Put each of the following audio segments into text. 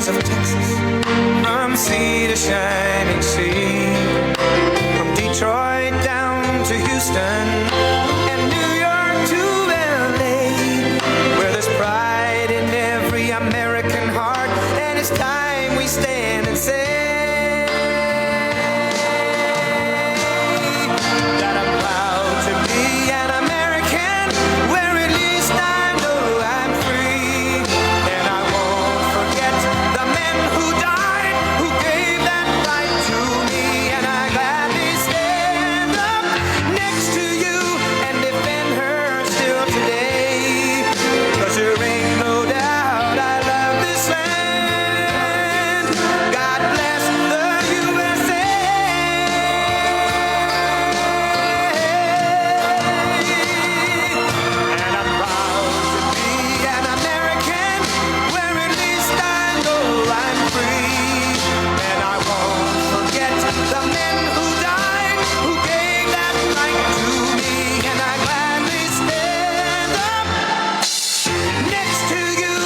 mountains of Texas, from sea to shining sea, from Detroit down to Houston, and New York to LA, where there's pride in every American heart, and it's time we stand and say that I'm proud to be an American, where at least I know I'm free, and I won't forget the men who died, who gave that right to me, and I gladly stand up next to you and defend her still today, 'cause there ain't no doubt I love this land. God bless the USA. And I'm proud to be an American, where at least I know I'm free, and I won't forget the men who died, who gave that right to me, and I gladly stand up next to you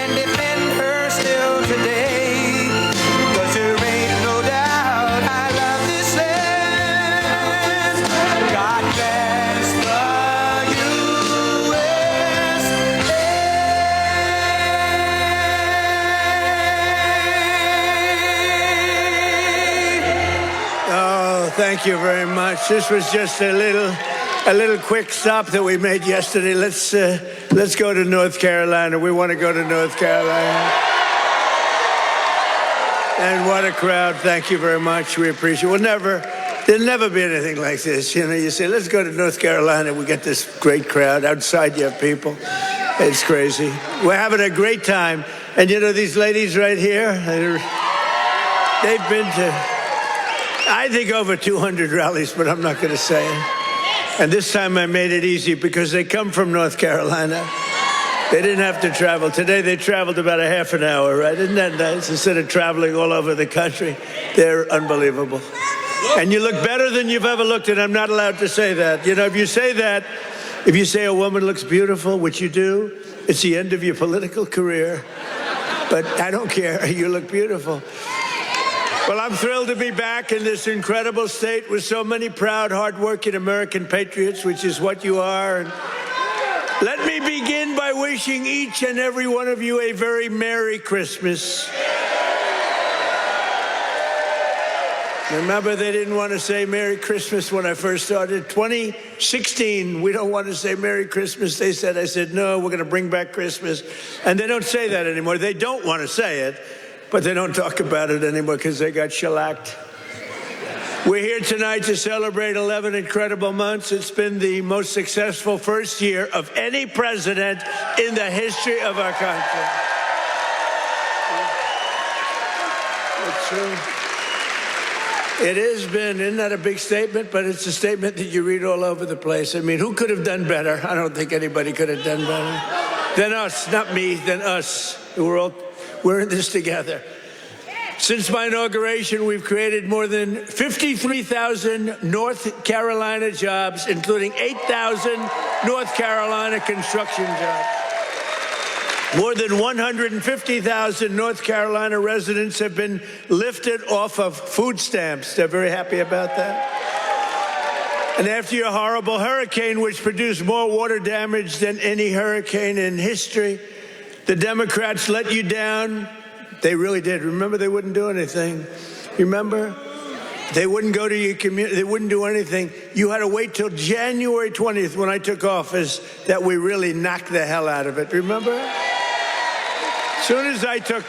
and defend her still today, 'cause there ain't no doubt I love this land. God bless the USA. Oh, thank you very much. This was just a little quick stop that we made yesterday. Let's go to North Carolina. We want to go to North Carolina. And what a crowd. Thank you very much. We appreciate it. There'll never be anything like this. You know, you say, let's go to North Carolina. We get this great crowd. Outside, you have people. It's crazy. We're having a great time. And you know, these ladies right here, they've been to, I think, over 200 rallies, but I'm not going to say it. And this time I made it easy because they come from North Carolina. They didn't have to travel. Today they traveled about a half an hour, right? Isn't that nice? Instead of traveling all over the country. They're unbelievable. And you look better than you've ever looked, and I'm not allowed to say that. You know, if you say that, if you say a woman looks beautiful, which you do, it's the end of your political career. But I don't care. You look beautiful. Well, I'm thrilled to be back in this incredible state with so many proud, hardworking American patriots, which is what you are. And let me begin by wishing each and every one of you a very Merry Christmas. Remember, they didn't want to say Merry Christmas when I first started. 2016, we don't want to say Merry Christmas. They said, I said, no, we're going to bring back Christmas. And they don't say that anymore. They don't want to say it, but they don't talk about it anymore because they got shellacked. We're here tonight to celebrate 11 incredible months. It's been the most successful first year of any president in the history of our country. It's true. It has been, isn't that a big statement? But it's a statement that you read all over the place. I mean, who could have done better? I don't think anybody could have done better than us, not me, than us. We're in this together. Since my inauguration, we've created more than 53,000 North Carolina jobs, including 8,000 North Carolina construction jobs. More than 150,000 North Carolina residents have been lifted off of food stamps. They're very happy about that. And after your horrible hurricane, which produced more water damage than any hurricane in history, the Democrats let you down. They really did. Remember, they wouldn't do anything. Remember? They wouldn't go to your community. They wouldn't do anything. You had to wait till January 20th when I took office that we really knocked the hell out of it. Remember? As soon as I took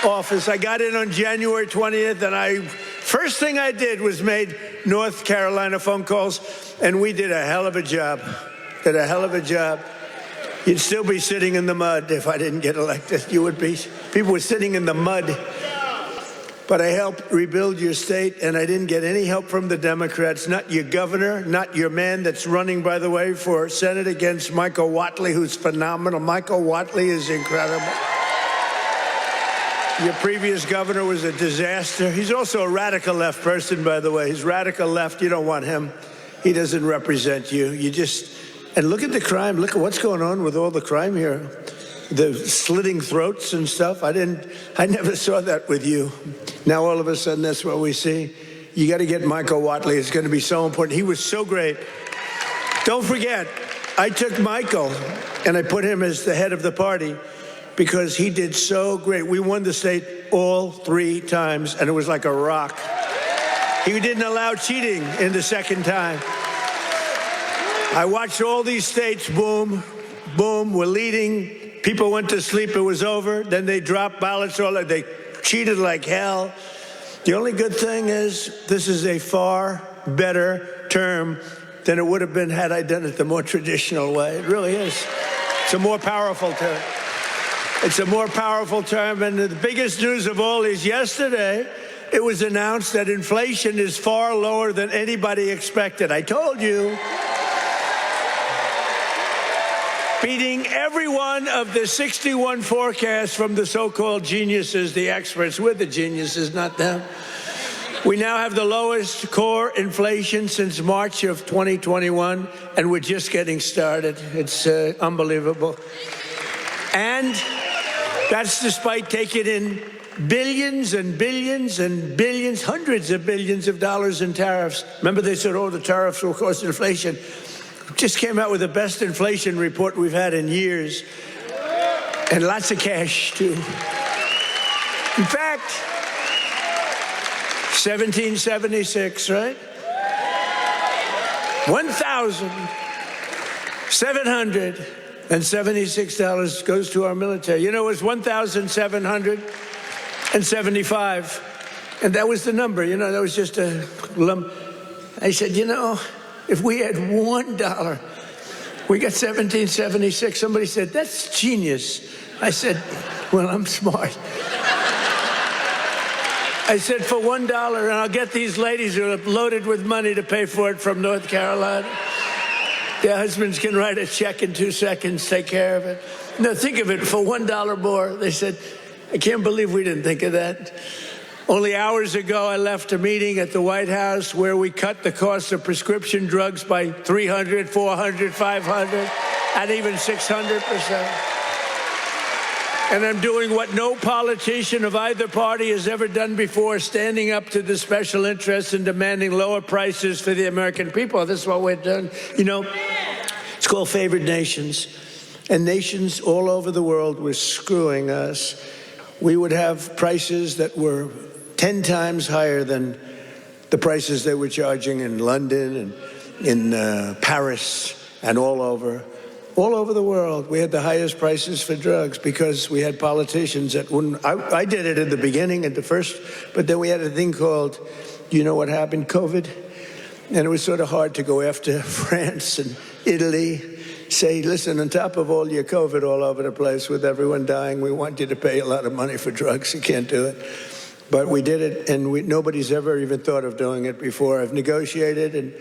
office, I got in on January 20th, and first thing I did was made North Carolina phone calls, and we did a hell of a job. Did a hell of a job. You'd still be sitting in the mud if I didn't get elected. You would be. People were sitting in the mud. But I helped rebuild your state, and I didn't get any help from the Democrats, not your governor, not your man that's running, by the way, for Senate against Michael Whatley, who's phenomenal. Michael Whatley is incredible. Your previous governor was a disaster. He's also a radical left person, by the way. He's radical left. You don't want him. He doesn't represent you. And look at the crime. Look at what's going on with all the crime here. the slitting throats and stuff. I never saw that with you. Now all of a sudden that's what we see. You got to get Michael Watley. It's going to be so important. He was so great. Don't forget, I took Michael and I put him as the head of the party because he did so great. We won the state all 3 times, and it was like a rock. He didn't allow cheating in the second time. I watched all these states, boom, boom, we're leading. People went to sleep, it was over. Then they dropped ballots, they cheated like hell. The only good thing is this is a far better term than it would have been had I done it the more traditional way. It really is. It's a more powerful term. It's a more powerful term. And the biggest news of all is yesterday, it was announced that inflation is far lower than anybody expected. I told you. Beating every one of the 61 forecasts from the so-called geniuses, the experts. We're the geniuses, not them. We now have the lowest core inflation since March of 2021, and we're just getting started. It's unbelievable. And that's despite taking in billions and billions and billions, hundreds of billions of dollars in tariffs. Remember they said, the tariffs will cause inflation. Just came out with the best inflation report we've had in years. And lots of cash, too. In fact, 1776, right? $1,776 goes to our military. You know, it was $1,775. And that was the number, that was just a lump. I said, if we had $1, we got 1776. Somebody said, that's genius. I said, well, I'm smart. I said, for $1, and I'll get these ladies who are loaded with money to pay for it from North Carolina. Their husbands can write a check in 2 seconds, take care of it. Now, think of it, for $1 more. They said, I can't believe we didn't think of that. Only hours ago, I left a meeting at the White House where we cut the cost of prescription drugs by 300, 400, 500, and even 600%. And I'm doing what no politician of either party has ever done before, standing up to the special interests and demanding lower prices for the American people. This is what we're doing. It's called favored nations. And nations all over the world were screwing us. We would have prices that were 10 times higher than the prices they were charging in London and in Paris and all over the world. We had the highest prices for drugs because we had politicians that wouldn't. I did it in the beginning at the first, but then we had a thing called, what happened, COVID? And it was sort of hard to go after France and Italy, say, listen, on top of all your COVID all over the place with everyone dying, we want you to pay a lot of money for drugs. You can't do it. But we did it, and nobody's ever even thought of doing it before. I've negotiated and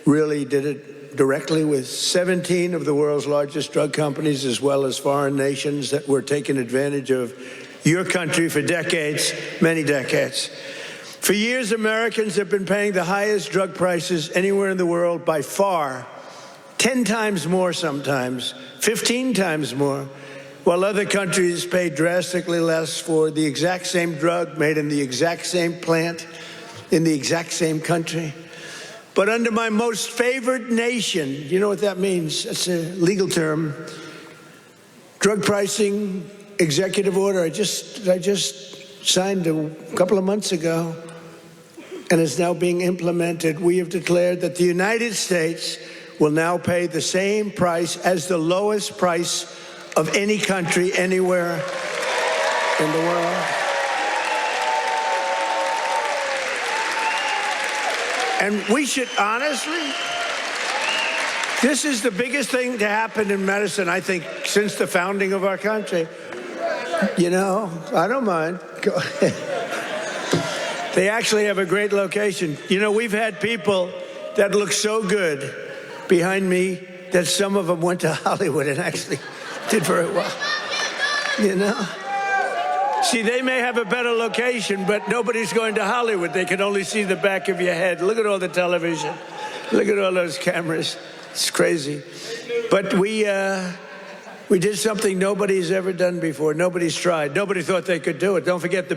really did it directly with 17 of the world's largest drug companies, as well as foreign nations that were taking advantage of your country for decades, many decades. For years, Americans have been paying the highest drug prices anywhere in the world by far, 10 times more sometimes, 15 times more, while other countries pay drastically less for the exact same drug made in the exact same plant, in the exact same country. But under my most favored nation, you know what that means? That's a legal term. Drug pricing executive order. I just signed a couple of months ago, and is now being implemented. We have declared that the United States will now pay the same price as the lowest price of any country anywhere in the world. And we should honestly, this is the biggest thing to happen in medicine, I think, since the founding of our country. I don't mind. Go ahead. They actually have a great location. We've had people that look so good behind me that some of them went to Hollywood and actually did very well. See, they may have a better location, but nobody's going to Hollywood. They can only see the back of your head. Look at all the television. Look at all those cameras. It's crazy. But We did something nobody's ever done before. Nobody's tried. Nobody thought they could do it. Don't forget the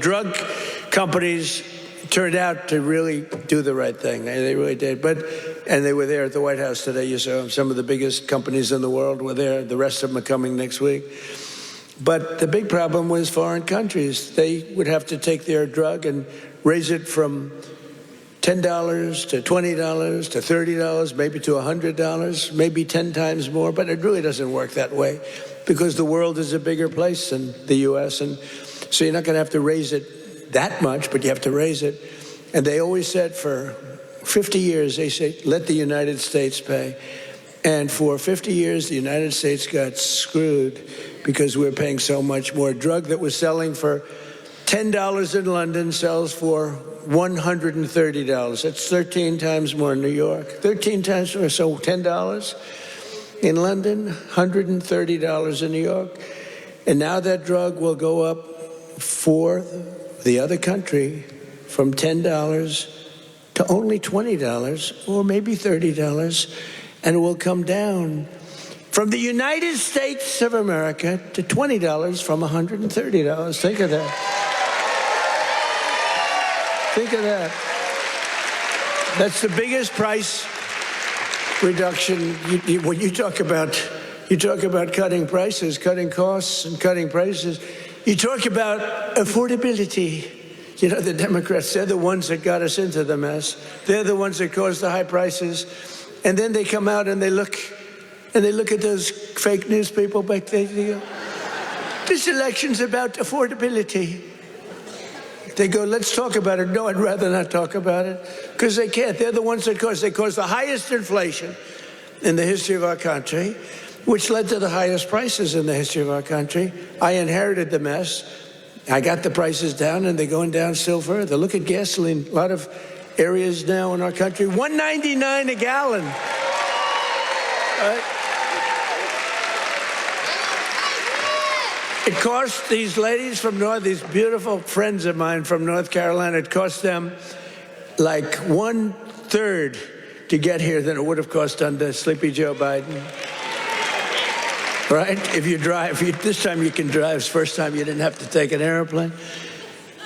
drug companies turned out to really do the right thing. They really did. And they were there at the White House today. You saw them. Some of the biggest companies in the world were there. The rest of them are coming next week. But the big problem was foreign countries. They would have to take their drug and raise it from $10 to $20 to $30, maybe to $100, maybe 10 times more. But it really doesn't work that way because the world is a bigger place than the U.S. And so you're not going to have to raise it that much, but you have to raise it. And they always said for 50 years, they say, let the United States pay. And for 50 years, the United States got screwed because we're paying so much more. Drug that was selling for $10 in London sells for $130. That's 13 times more in New York. 13 times more, so $10 in London, $130 in New York. And now that drug will go up for the other country from $10 to only $20 or maybe $30, and it will come down from the United States of America to $20 from $130. Think of that. Think of that. That's the biggest price reduction. When you talk about cutting prices, cutting costs, and cutting prices, you talk about affordability. You know, the Democrats, they're the ones that got us into the mess. They're the ones that caused the high prices. And then they come out and they look at those fake news people back there. They go, this election's about affordability. They go, let's talk about it. No, I'd rather not talk about it because they can't. They're the ones that caused the highest inflation in the history of our country, which led to the highest prices in the history of our country. I inherited the mess. I got the prices down, and they're going down still further. Look at gasoline. A lot of areas now in our country, $1.99 a gallon. Right? It cost these ladies from these beautiful friends of mine from North Carolina, it cost them like 1/3 to get here than it would have cost under Sleepy Joe Biden. Right? If you drive, this time you can drive. It's the first time you didn't have to take an airplane.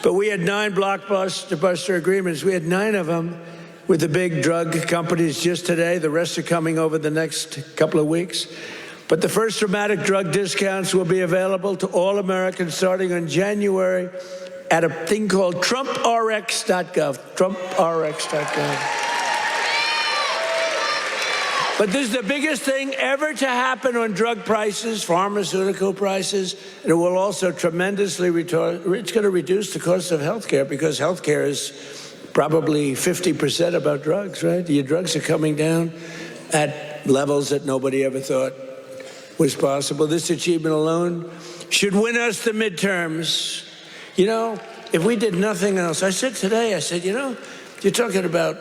But we had 9 blockbuster agreements. We had 9 of them with the big drug companies just today. The rest are coming over the next couple of weeks. But the first dramatic drug discounts will be available to all Americans starting in January at a thing called TrumpRx.gov. TrumpRx.gov. But this is the biggest thing ever to happen on drug prices, pharmaceutical prices, and it will also tremendously it's going to reduce the cost of health care because health care is probably 50% about drugs, right? Your drugs are coming down at levels that nobody ever thought was possible. This achievement alone should win us the midterms. You know, if we did nothing else, I said, you know, you're talking about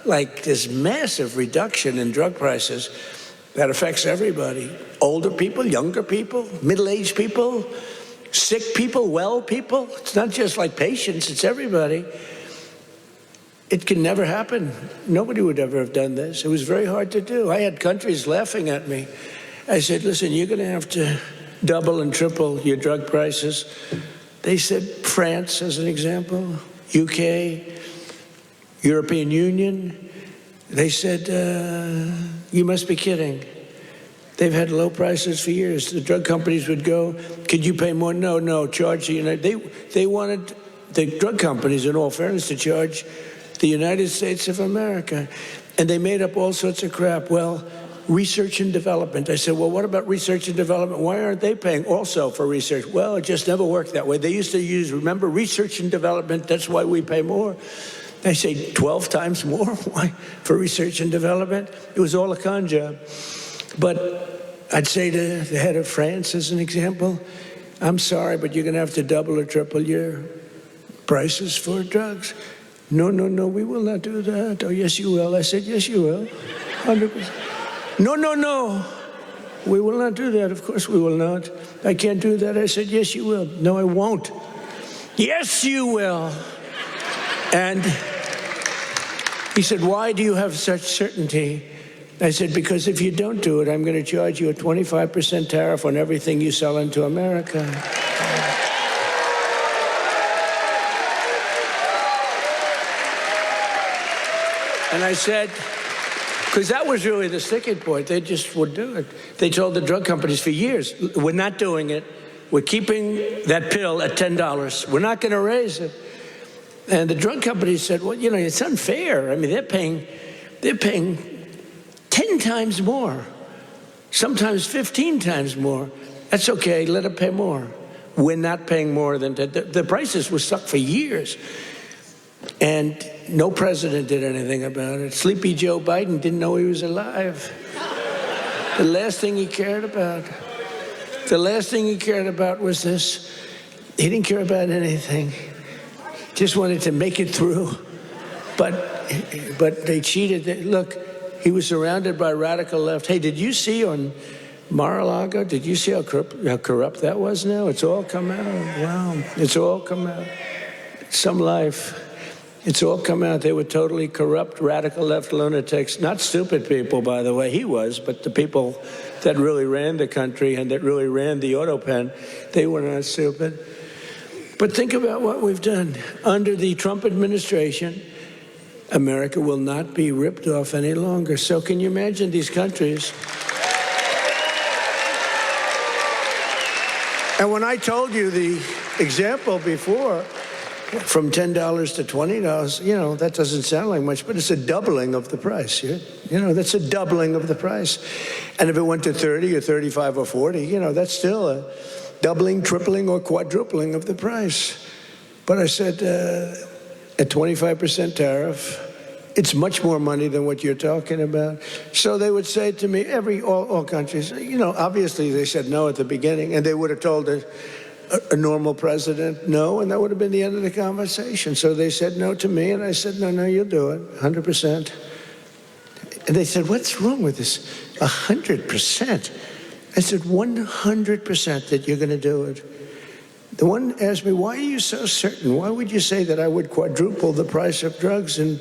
like this massive reduction in drug prices that affects everybody. Older people, younger people, middle-aged people, sick people, well people. It's not just like patients, it's everybody. It can never happen. Nobody would ever have done this. It was very hard to do. I had countries laughing at me. I said, listen, you're going to have to double and triple your drug prices. They said, France, as an example, UK, European Union. They said, you must be kidding. They've had low prices for years. The drug companies would go, could you pay more? No, charge the United. They wanted the drug companies, in all fairness, to charge the United States of America. And they made up all sorts of crap. Well, research and development. I said, well, what about research and development? Why aren't they paying also for research? Well, it just never worked that way. They used to use, remember, research and development. That's why we pay more. They say 12 times more. Why? For research and development? It was all a con job. But I'd say to the head of France, as an example, I'm sorry, but you're going to have to double or triple your prices for drugs. No, we will not do that. Oh, yes, you will. I said, yes, you will. 100%. No, we will not do that. Of course we will not. I can't do that. I said, yes, you will. No, I won't. Yes, you will. And he said, why do you have such certainty? I said, because if you don't do it, I'm going to charge you a 25% tariff on everything you sell into America. And I said, because that was really the sticking point. They just would do it. They told the drug companies for years, we're not doing it. We're keeping that pill at $10. We're not going to raise it. And the drug companies said, well, you know, it's unfair. I mean, they're paying 10 times more, sometimes 15 times more. That's okay, let them pay more. We're not paying more than that. The prices were stuck for years. And no president did anything about it. Sleepy Joe Biden didn't know he was alive. The last thing he cared about was this. He didn't care about anything. Just wanted to make it through. But they cheated. Look, he was surrounded by radical left. Hey, did you see on Mar-a-Lago, did you see how corrupt that was now? It's all come out. Wow, it's all come out. Some life. It's all come out. They were totally corrupt, radical left lunatics. Not stupid people, by the way. He was, but the people that really ran the country and that really ran the auto pen, they were not stupid. But think about what we've done. Under the Trump administration, America will not be ripped off any longer. So can you imagine these countries? And when I told you the example before, from $10 to $20, you know, that doesn't sound like much, but it's a doubling of the price. You know, that's a doubling of the price. And if it went to 30 or 35 or 40, you know, that's still a doubling, tripling, or quadrupling of the price. But I said, at 25% tariff, it's much more money than what you're talking about. So they would say to me, all countries, you know, obviously they said no at the beginning, and they would have told a normal president no, and that would have been the end of the conversation. So they said no to me, and I said, no, you'll do it, 100%. And they said, what's wrong with this? 100%? I said, 100% that you're going to do it. The one asked me, why are you so certain? Why would you say that I would quadruple the price of drugs in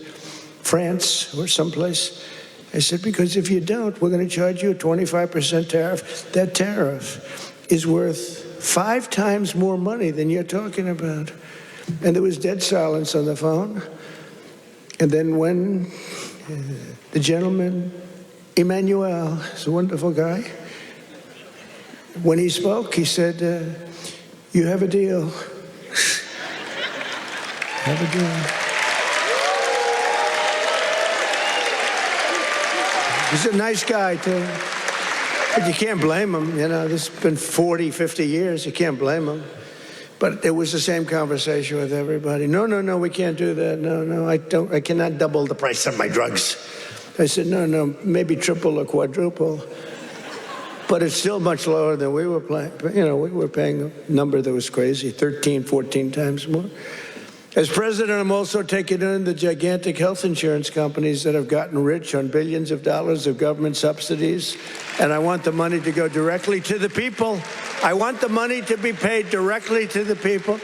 France or someplace? I said, because if you don't, we're going to charge you a 25% tariff. That tariff is worth 5 times more money than you're talking about. And there was dead silence on the phone. And then when the gentleman, Emmanuel, is a wonderful guy, when he spoke, he said, you have a deal. Have a deal. He's a nice guy, too. But you can't blame him. You know, this has been 40, 50 years. You can't blame him. But it was the same conversation with everybody. No, we can't do that. No, I cannot double the price of my drugs. I said, no, maybe triple or quadruple. But it's still much lower than we were paying. You know, we were paying a number that was crazy, 13, 14 times more. As president, I'm also taking in the gigantic health insurance companies that have gotten rich on billions of dollars of government subsidies. And I want the money to go directly to the people. I want the money to be paid directly to the people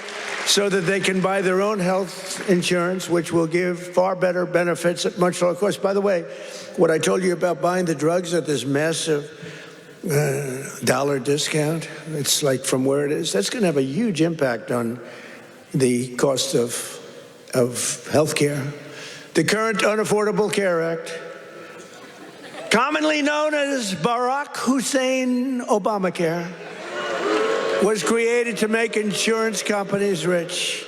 so that they can buy their own health insurance, which will give far better benefits at much lower cost. By the way, what I told you about buying the drugs at this massive dollar discount, it's like from where it is, that's going to have a huge impact on the cost of health care. The current Unaffordable Care Act, commonly known as Barack Hussein Obamacare, was created to make insurance companies rich.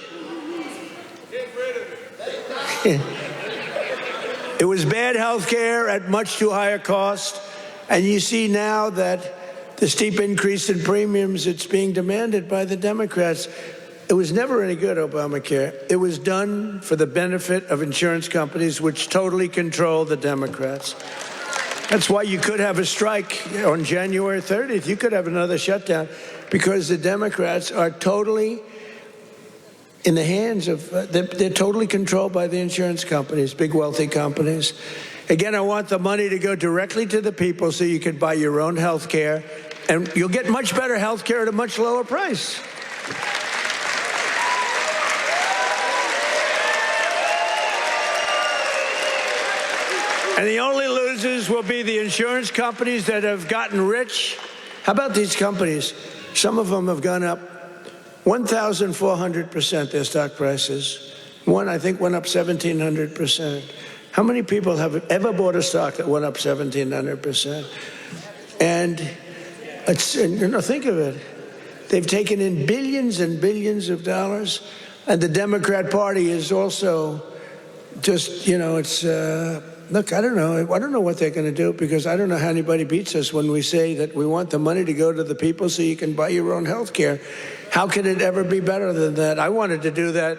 It was bad health care at much too high a cost. And you see now that the steep increase in premiums, it's being demanded by the Democrats. It was never any good, Obamacare. It was done for the benefit of insurance companies, which totally control the Democrats. That's why you could have a strike on January 30th. You could have another shutdown because the Democrats are totally in the hands of, they're totally controlled by the insurance companies, big wealthy companies. Again, I want the money to go directly to the people so you can buy your own health care, and you'll get much better health care at a much lower price. And the only losers will be the insurance companies that have gotten rich. How about these companies? Some of them have gone up 1,400%, their stock prices. One, I think, went up 1,700%. How many people have ever bought a stock that went up 1,700%? And think of it. They've taken in billions and billions of dollars. And the Democrat Party is also just, look, I don't know what they're going to do, because I don't know how anybody beats us when we say that we want the money to go to the people so you can buy your own health care. How could it ever be better than that? I wanted to do that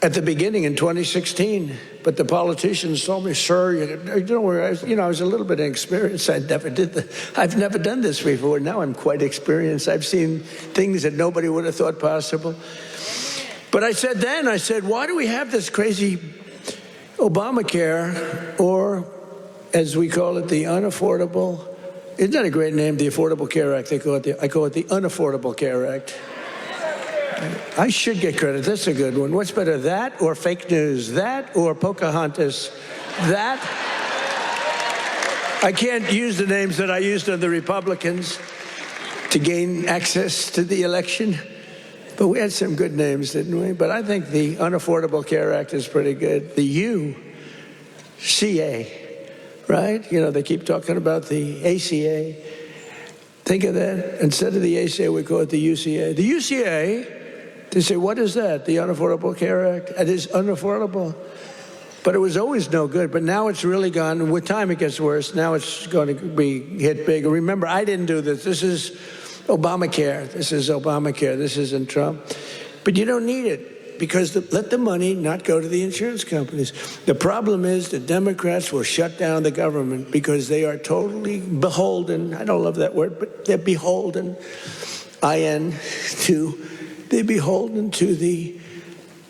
at the beginning in 2016, but the politicians told me, sir, I was a little bit inexperienced. I've never done this before. Now I'm quite experienced. I've seen things that nobody would have thought possible. But I said, why do we have this crazy Obamacare, or as we call it, the unaffordable? Isn't that a great name, the Affordable Care Act? I call it the Unaffordable Care Act. I should get credit. That's a good one. What's better, that or fake news? That or Pocahontas? That? I can't use the names that I used on the Republicans to gain access to the election. But we had some good names, didn't we? But I think the Unaffordable Care Act is pretty good. The UCA, right? They keep talking about the ACA. Think of that. Instead of the ACA, we call it the UCA. The UCA, they say, what is that? The Unaffordable Care Act? It is unaffordable. But it was always no good. But now it's really gone. And with time, it gets worse. Now it's going to be hit big. Remember, I didn't do this. This is Obamacare. This is Obamacare. This isn't Trump. But you don't need it, because let the money not go to the insurance companies. The problem is the Democrats will shut down the government because they are totally beholden. I don't love that word, but they're beholden. They're beholden to the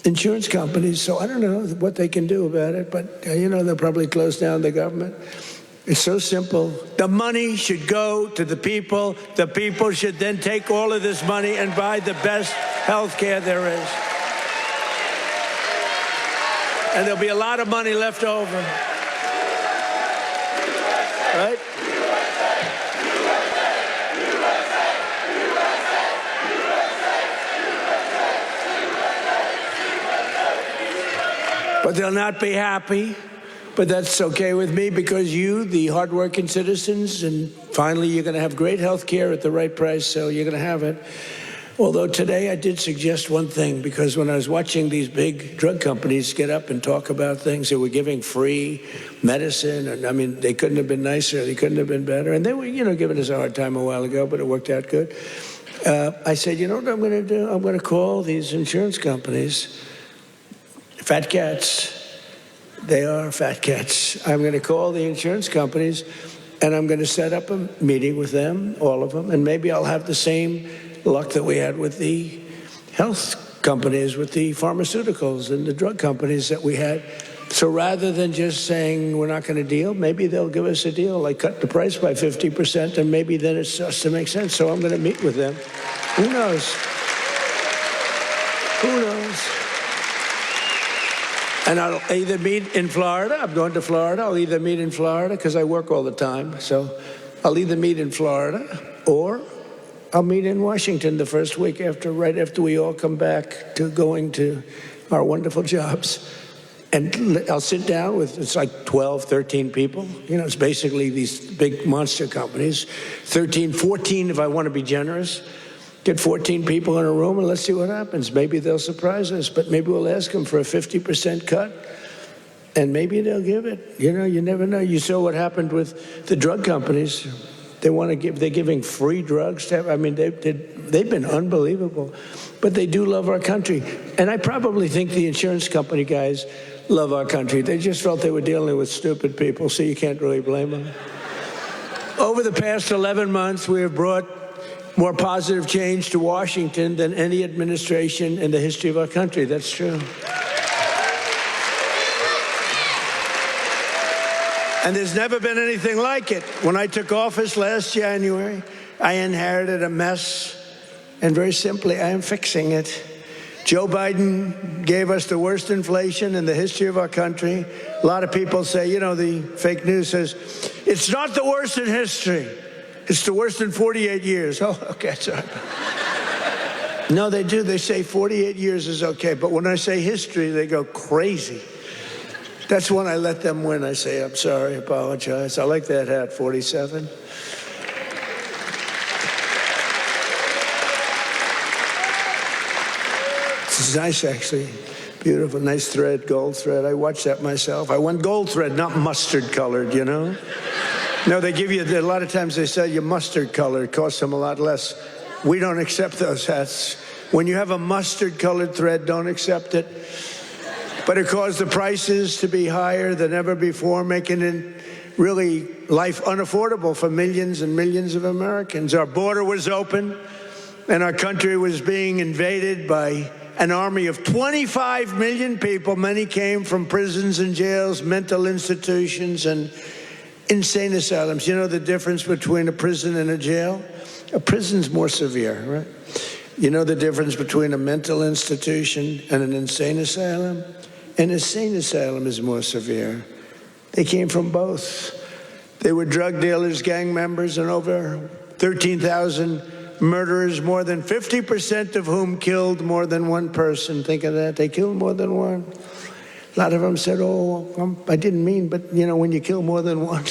insurance companies. So I don't know what they can do about it, but they'll probably close down the government. It's so simple. The money should go to the people. The people should then take all of this money and buy the best health care there is. And there'll be a lot of money left over. Right? But they'll not be happy. But that's okay with me, because you, the hardworking citizens, and finally you're going to have great health care at the right price, so you're going to have it. Although today I did suggest one thing, because when I was watching these big drug companies get up and talk about things, they were giving free medicine, and I mean, they couldn't have been nicer, they couldn't have been better, and they were, giving us a hard time a while ago, but it worked out good. I said, you know what I'm going to do? I'm going to call these insurance companies fat cats. They are fat cats. I'm going to call the insurance companies, and I'm going to set up a meeting with them, all of them, and maybe I'll have the same luck that we had with the health companies, with the pharmaceuticals and the drug companies that we had. So rather than just saying we're not going to deal, maybe they'll give us a deal, like cut the price by 50%, and maybe then it starts to make sense. So I'm going to meet with them. Who knows? Who knows? And I'll either meet in Florida. I'm going to Florida. I'll either meet in Florida, because I work all the time. So I'll either meet in Florida, or I'll meet in Washington the first week right after we all come back to going to our wonderful jobs. And I'll sit down with, it's like 12, 13 people. It's basically these big monster companies. 13, 14 if I want to be generous. Get 14 people in a room and let's see what happens. Maybe they'll surprise us, but maybe we'll ask them for a 50% cut, and maybe they'll give it. You never know. You saw what happened with the drug companies. They're giving free drugs. They've been unbelievable, but they do love our country. And I probably think the insurance company guys love our country. They just felt they were dealing with stupid people, so you can't really blame them. Over the past 11 months, we have brought more positive change to Washington than any administration in the history of our country. That's true. And there's never been anything like it. When I took office last January, I inherited a mess, and very simply, I am fixing it. Joe Biden gave us the worst inflation in the history of our country. A lot of people say, you know, the fake news says, it's not the worst in history. It's the worst in 48 years. Oh, okay, sorry. No, they do. They say 48 years is okay. But when I say history, they go crazy. That's when I let them win. I say, I'm sorry, apologize. I like that hat, 47. It's nice, actually. Beautiful, nice thread, gold thread. I watched that myself. I went gold thread, not mustard colored, you know? No, they give you, a lot of times they sell you mustard colored. It costs them a lot less. We don't accept those hats. When you have a mustard colored thread, don't accept it. But it caused the prices to be higher than ever before, making it really life unaffordable for millions and millions of Americans. Our border was open, and our country was being invaded by an army of 25 million people. Many came from prisons and jails, mental institutions, and insane asylums. You know the difference between a prison and a jail? A prison's more severe, right? You know the difference between a mental institution and an insane asylum? An insane asylum is more severe. They came from both. They were drug dealers, gang members, and over 13,000 murderers, more than 50% of whom killed more than one person. Think of that. They killed more than one. A lot of them said, oh, I didn't mean, but, you know, when you kill more than one,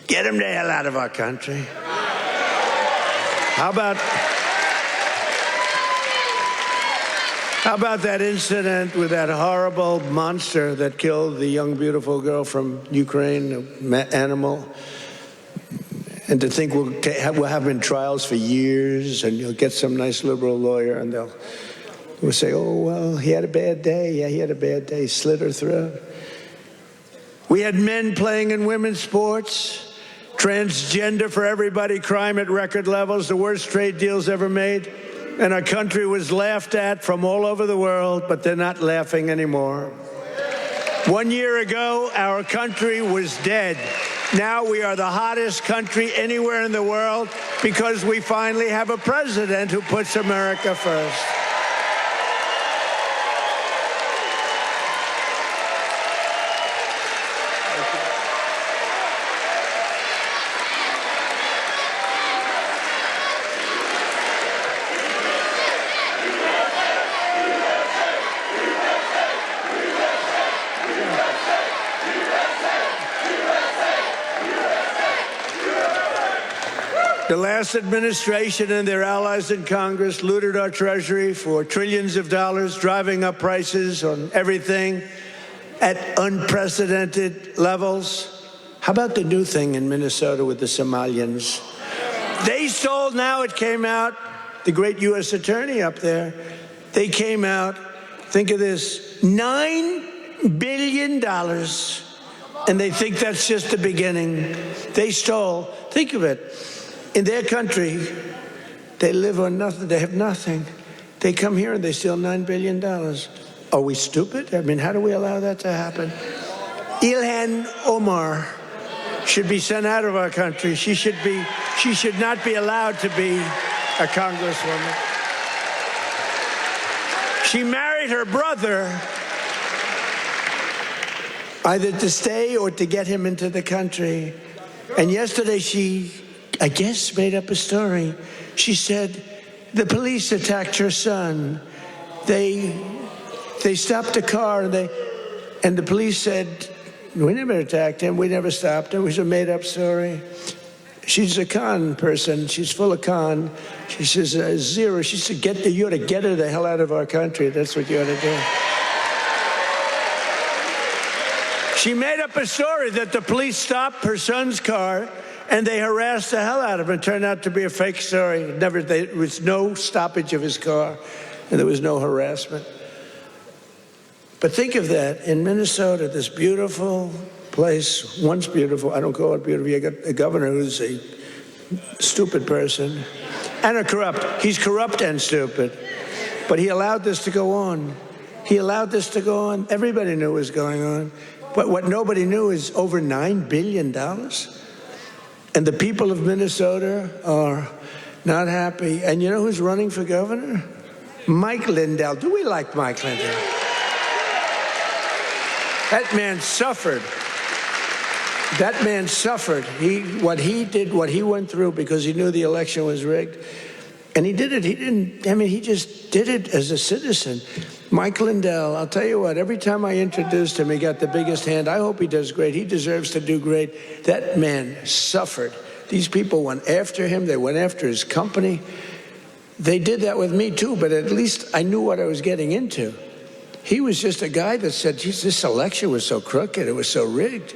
get them the hell out of our country. How about that incident with that horrible monster that killed the young, beautiful girl from Ukraine, an animal? And to think we'll have him in trials for years, and you'll get some nice liberal lawyer, and we'll say, oh, well, he had a bad day. Yeah, he had a bad day. He slit her throat. We had men playing in women's sports, transgender for everybody, crime at record levels, the worst trade deals ever made. And our country was laughed at from all over the world, but they're not laughing anymore. 1 year ago, our country was dead. Now we are the hottest country anywhere in the world because we finally have a president who puts America first. The last administration and their allies in Congress looted our Treasury for trillions of dollars, driving up prices on everything at unprecedented levels. How about the new thing in Minnesota with the Somalians? They stole, now it came out, the great U.S. attorney up there, they came out, think of this, $9 billion, and they think that's just the beginning. They stole, think of it. In their country, they live on nothing. They have nothing. They come here and they steal $9 billion. Are we stupid? I mean, how do we allow that to happen? Ilhan Omar should be sent out of our country. She should not be allowed to be a congresswoman. She married her brother either to stay or to get him into the country. And yesterday she, I guess, made up a story. She said the police attacked her son. They stopped a car, and the police said, we never attacked him. We never stopped him. It was a made-up story. She's a con person. She's full of con. She says, zero. She said, you ought to get her the hell out of our country. That's what you ought to do. She made up a story that the police stopped her son's car and they harassed the hell out of him. It turned out to be a fake story. There was no stoppage of his car, and there was no harassment. But think of that. In Minnesota, this beautiful place, once beautiful, I don't call it beautiful. You got a governor who's a stupid person and corrupt. He's corrupt and stupid. But he allowed this to go on. He allowed this to go on. Everybody knew what was going on. But what nobody knew is over $9 billion. And the people of Minnesota are not happy. And you know who's running for governor? Mike Lindell. Do we like Mike Lindell? That man suffered. That man suffered. What he did, what he went through because he knew the election was rigged. And he did it. He just did it as a citizen. Mike Lindell, I'll tell you what, every time I introduced him, he got the biggest hand. I hope he does great. He deserves to do great. That man suffered. These people went after him. They went after his company. They did that with me, too, but at least I knew what I was getting into. He was just a guy that said, geez, this election was so crooked. It was so rigged.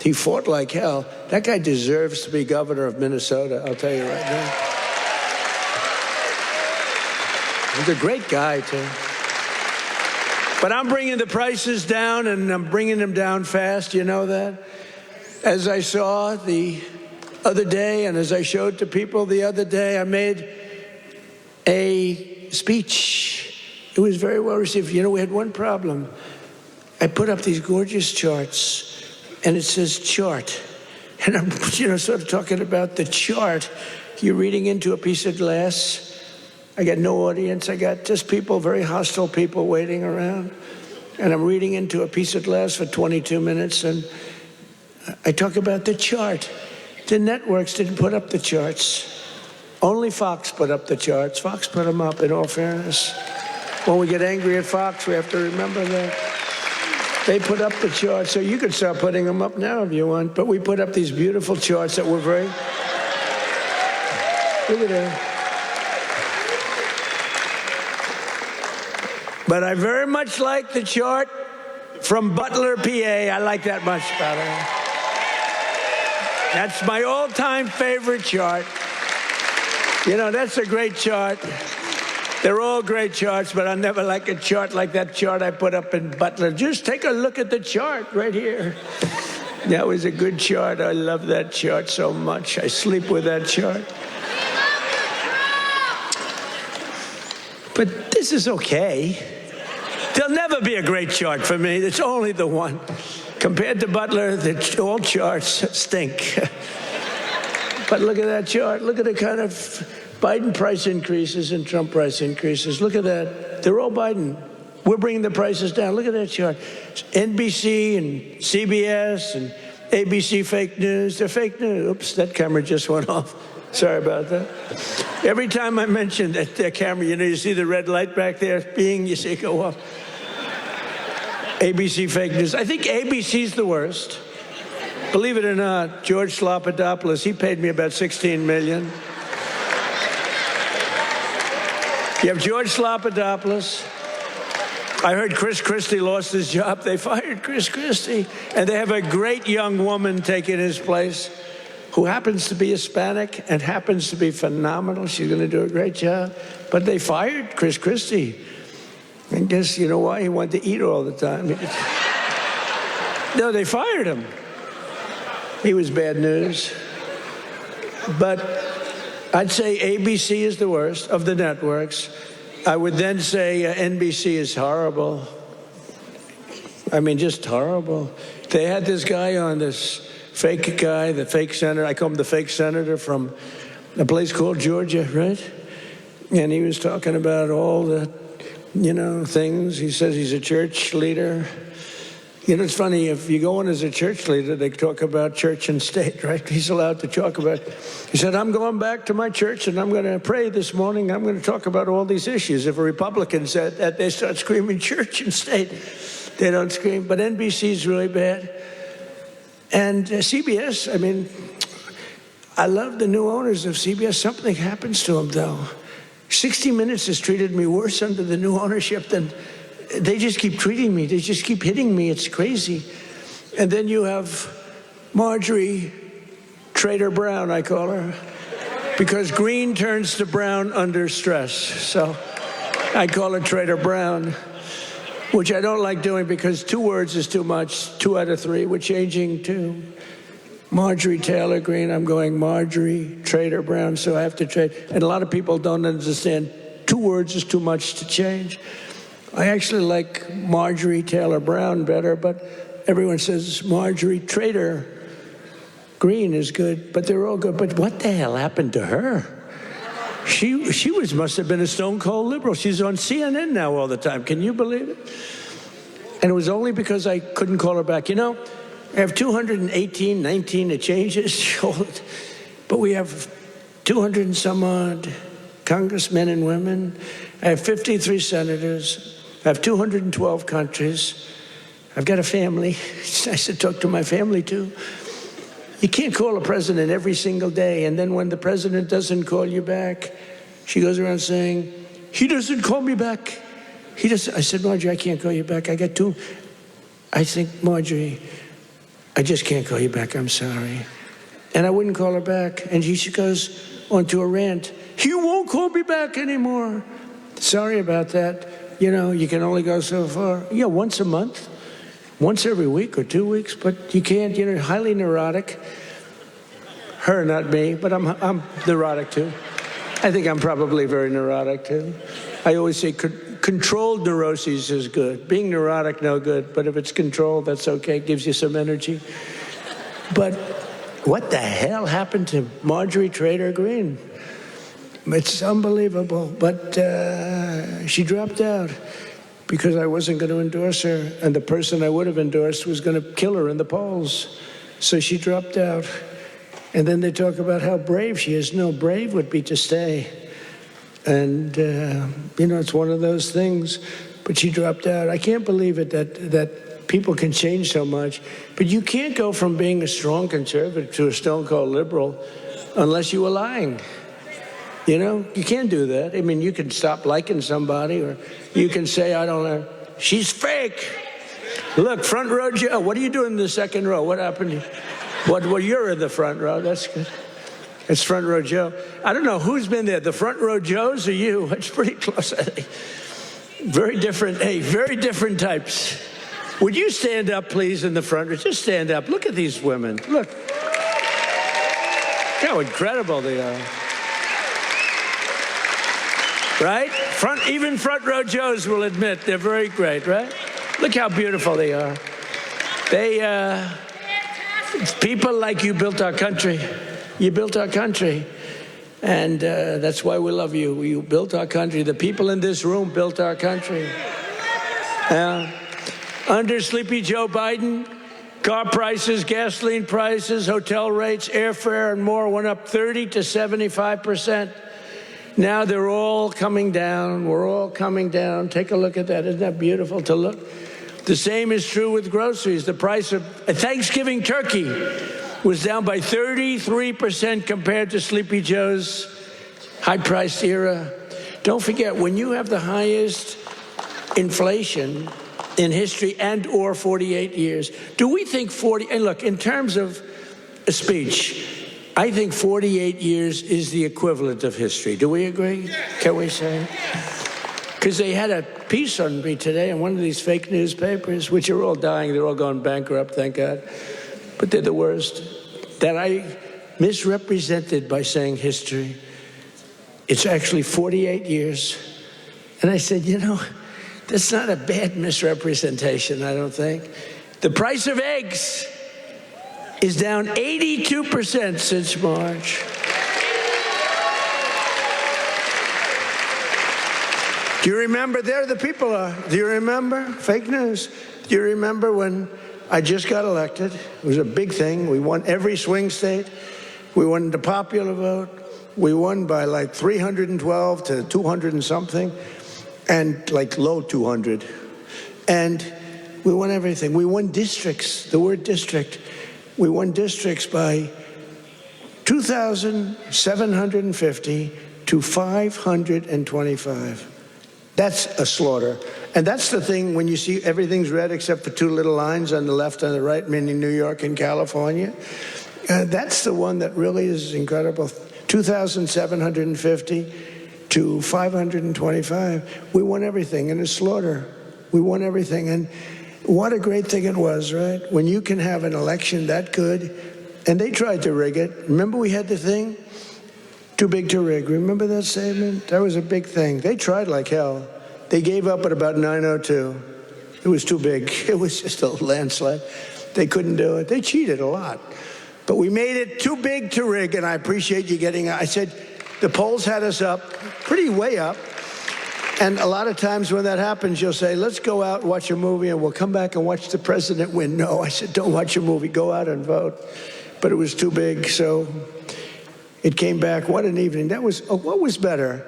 He fought like hell. That guy deserves to be governor of Minnesota, I'll tell you right now. He's a great guy, too. But I'm bringing the prices down, and I'm bringing them down fast. You know that? As I saw the other day, and as I showed to people the other day, I made a speech. It was very well received. You know, we had one problem. I put up these gorgeous charts, and it says chart. And I'm, sort of talking about the chart. You're reading into a piece of glass. I got no audience. I got just people, very hostile people waiting around. And I'm reading into a piece of glass for 22 minutes, and I talk about the chart. The networks didn't put up the charts. Only Fox put up the charts. Fox put them up, in all fairness. When we get angry at Fox, we have to remember that. They put up the charts, so you could start putting them up now if you want. But we put up these beautiful charts that were very... Look at that. But I very much like the chart from Butler, PA. I like that much better. That's my all-time favorite chart. That's a great chart. They're all great charts, but I never like a chart like that chart I put up in Butler. Just take a look at the chart right here. That was a good chart. I love that chart so much. I sleep with that chart. But this is okay. There'll never be a great chart for me. It's only the one. Compared to Butler, all charts stink. But look at that chart. Look at the kind of Biden price increases and Trump price increases. Look at that. They're all Biden. We're bringing the prices down. Look at that chart. NBC and CBS and ABC fake news. They're fake news. Oops, that camera just went off. Sorry about that. Every time I mention that camera, you see the red light back there, you see it go off. ABC fake news. I think ABC's the worst. Believe it or not, George Slopadopoulos, he paid me about $16 million. You have George Slopadopoulos. I heard Chris Christie lost his job. They fired Chris Christie. And they have a great young woman taking his place who happens to be Hispanic and happens to be phenomenal. She's going to do a great job. But they fired Chris Christie. And guess you know why? He wanted to eat all the time. No, they fired him. He was bad news. But I'd say ABC is the worst of the networks. I would then say NBC is horrible. I mean, just horrible. They had this guy on, this fake guy, the fake senator. I call him the fake senator from a place called Georgia, right? And he was talking about all the, things. He says he's a church leader. It's funny, if you go in as a church leader, they talk about church and state, right? He's allowed to talk about it. He said, I'm going back to my church and I'm going to pray this morning. I'm going to talk about all these issues. If a Republican said that, they start screaming church and state. They don't scream. But NBC's really bad. And CBS, I love the new owners of CBS. Something happens to them, though. 60 Minutes has treated me worse under the new ownership than... They just keep treating me. They just keep hitting me. It's crazy. And then you have Marjorie Trader Brown, I call her, because green turns to brown under stress. So I call her Trader Brown, which I don't like doing because 2 words is too much. 2 out of 3. We're changing to Marjorie Taylor Greene. I'm going Marjorie Trader Brown, so I have to trade. And a lot of people don't understand 2 words is too much to change. I actually like Marjorie Taylor Brown better, but everyone says Marjorie Trader Greene is good, but they're all good. But what the hell happened to her? must have been a stone cold liberal. She's on CNN now all the time. Can you believe it? And it was only because I couldn't call her back. You know, I have 218, 19, it changes. But we have 200 and some odd congressmen and women. I have 53 senators. I have 212 countries. I've got a family. It's nice to talk to my family, too. You can't call a president every single day, and then when the president doesn't call you back, she goes around saying, he doesn't call me back. He doesn't. I said, Marjorie, I can't call you back. I got two. I think, Marjorie, I just can't call you back. I'm sorry. And I wouldn't call her back. And she goes onto a rant. He won't call me back anymore. Sorry about that. You know, you can only go so far. Yeah, once a month, once every week or 2 weeks, but you can't, you know, highly neurotic. Her, not me, but I'm neurotic too. I think I'm probably very neurotic too. I always say controlled neuroses is good. Being neurotic, no good, but if it's controlled, that's okay. It gives you some energy. But what the hell happened to Marjorie Trader Greene? It's unbelievable, but she dropped out because I wasn't going to endorse her, and the person I would have endorsed was going to kill her in the polls. So she dropped out. And then they talk about how brave she is. No, brave would be to stay. And, you know, it's one of those things. But she dropped out. I can't believe it that people can change so much. But you can't go from being a strong conservative to a stone-cold liberal unless you were lying. You know, you can't do that. I mean, you can stop liking somebody, or you can say, I don't know, she's fake. Look, front row Joe. What are you doing in the second row? What happened? Well, you're in the front row. That's good. It's front row Joe. I don't know who's been there, the front row Joes or you? It's pretty close, I think. Very different, hey, very different types. Would you stand up, please, in the front row? Just stand up. Look at these women. Look. How incredible they are. Right? Even front row Joes will admit they're very great, right? Look how beautiful they are. People like you built our country. You built our country. And that's why we love you. You built our country. The people in this room built our country. Under Sleepy Joe Biden, car prices, gasoline prices, hotel rates, airfare, and more went up 30 to 75%. Now they're all coming down. We're all coming down. Take a look at that. Isn't that beautiful to look? The same is true with groceries. The price of a Thanksgiving turkey was down by 33% compared to Sleepy Joe's high-priced era. Don't forget, when you have the highest inflation in history and or 48 years, do we think 40, and look, in terms of a speech, I think 48 years is the equivalent of history. Do we agree? Can we say? Because they had a piece on me today in one of these fake newspapers, which are all dying. They're all going bankrupt, thank God. But they're the worst. That I misrepresented by saying history. It's actually 48 years. And I said, you know, that's not a bad misrepresentation, I don't think. The price of eggs is down 82% since March. Do you remember? There the people are. Do you remember? Fake news. Do you remember when I just got elected? It was a big thing. We won every swing state. We won the popular vote. We won by like 312 to 200 and something, and like low 200. And we won everything. We won districts, the word district. We won districts by 2,750 to 525. That's a slaughter. And that's the thing when you see everything's red except for two little lines on the left and the right, meaning New York and California. That's the one that really is incredible. 2,750 to 525. We won everything in a slaughter. We won everything. And what a great thing it was, right? When you can have an election that good. And they tried to rig it. Remember we had the thing? Too big to rig. Remember that statement? That was a big thing. They tried like hell. They gave up at about 9:02. It was too big. It was just a landslide. They couldn't do it. They cheated a lot. But we made it too big to rig, and I appreciate you getting. I said, The polls had us up, pretty way up. And a lot of times when that happens, you'll say, let's go out and watch a movie and we'll come back and watch the president win. No, I said, don't watch a movie, go out and vote. But it was too big, so it came back. What an evening. That was, what was better,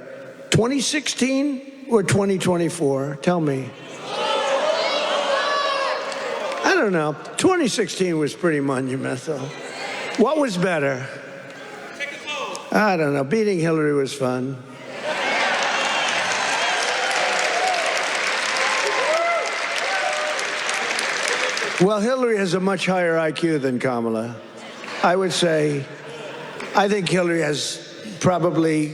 2016 or 2024? Tell me. I don't know. 2016 was pretty monumental. What was better? I don't know. Beating Hillary was fun. Well, Hillary has a much higher IQ than Kamala. I would say, I think Hillary has probably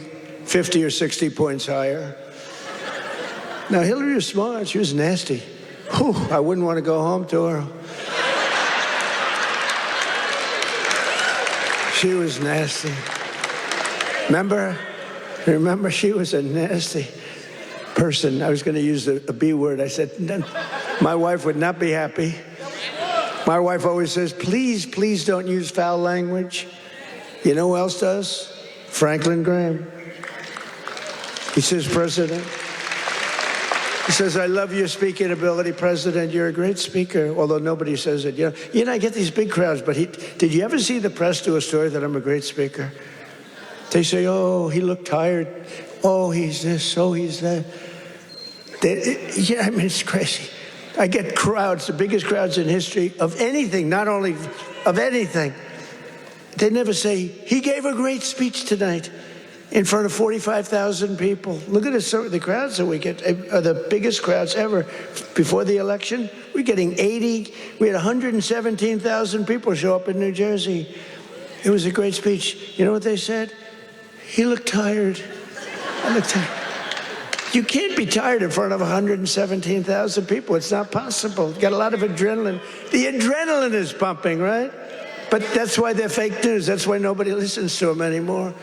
50 or 60 points higher. Now, Hillary was smart. She was nasty. Whew, I wouldn't want to go home to her. She was nasty. Remember, she was a nasty person. I was going to use a B word. I said, my wife would not be happy. My wife always says, please, please don't use foul language. You know who else does? Franklin Graham. He says, President. He says, I love your speaking ability, President. You're a great speaker, although nobody says it. You know, I get these big crowds, but did you ever see the press do a story that I'm a great speaker? They say, oh, he looked tired. Oh, he's this. Oh, he's that. Yeah, I mean, it's crazy. I get crowds, the biggest crowds in history of anything, not only of anything. They never say, he gave a great speech tonight in front of 45,000 people. Look at the crowds that we get, are the biggest crowds ever. Before the election, we're getting 80, we had 117,000 people show up in New Jersey. It was a great speech. You know what they said? He looked tired. I looked tired. You can't be tired in front of 117,000 people. It's not possible. You got a lot of adrenaline. The adrenaline is pumping, right? But that's why they're fake news. That's why nobody listens to them anymore.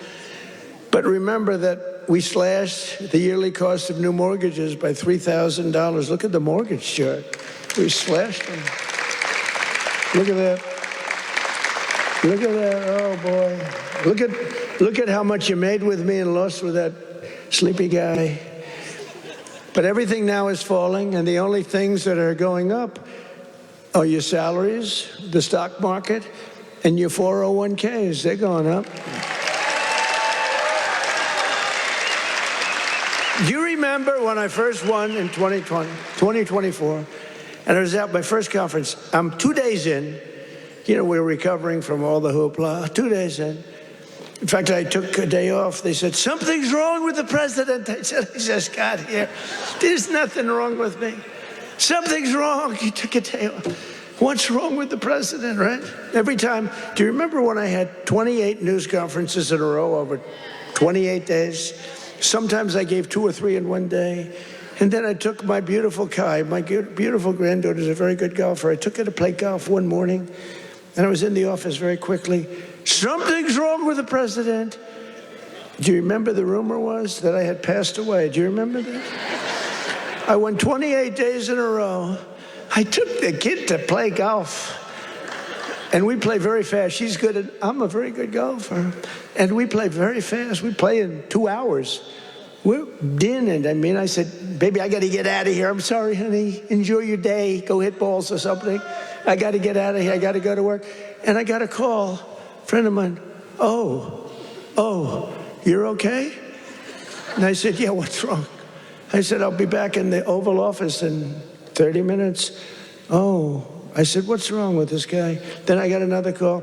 But remember that we slashed the yearly cost of new mortgages by $3,000. Look at the mortgage chart. We slashed them. Look at that. Look at that. Oh, boy. Look at how much you made with me and lost with that sleepy guy. But everything now is falling, and the only things that are going up are your salaries, the stock market, and your 401ks. They're going up. Do you remember when I first won in 2024, and I was at my first conference? I'm 2 days in. You know, we're recovering from all the hoopla. 2 days in. In fact, I took a day off. They said, something's wrong with the president. I said, I just got here. There's nothing wrong with me. Something's wrong. You took a day off. What's wrong with the president, right? Every time. Do you remember when I had 28 news conferences in a row over 28 days? Sometimes I gave 2 or 3 in one day. And then I took my beautiful Kai, my beautiful granddaughter's a very good golfer. I took her to play golf one morning, and I was in the office very quickly. Something's wrong with the president. Do you remember the rumor was that I had passed away? Do you remember that? I won 28 days in a row. I took the kid to play golf. And we play very fast. She's good at, I'm a very good golfer. And we play very fast. We play in 2 hours. We're dinning. I mean, I said, baby, I got to get out of here. I'm sorry, honey. Enjoy your day. Go hit balls or something. I got to get out of here. I got to go to work. And I got a call. Friend of mine, oh, you're okay? And I said, yeah, what's wrong? I said, I'll be back in the Oval Office in 30 minutes. Oh, I said, what's wrong with this guy? Then I got another call.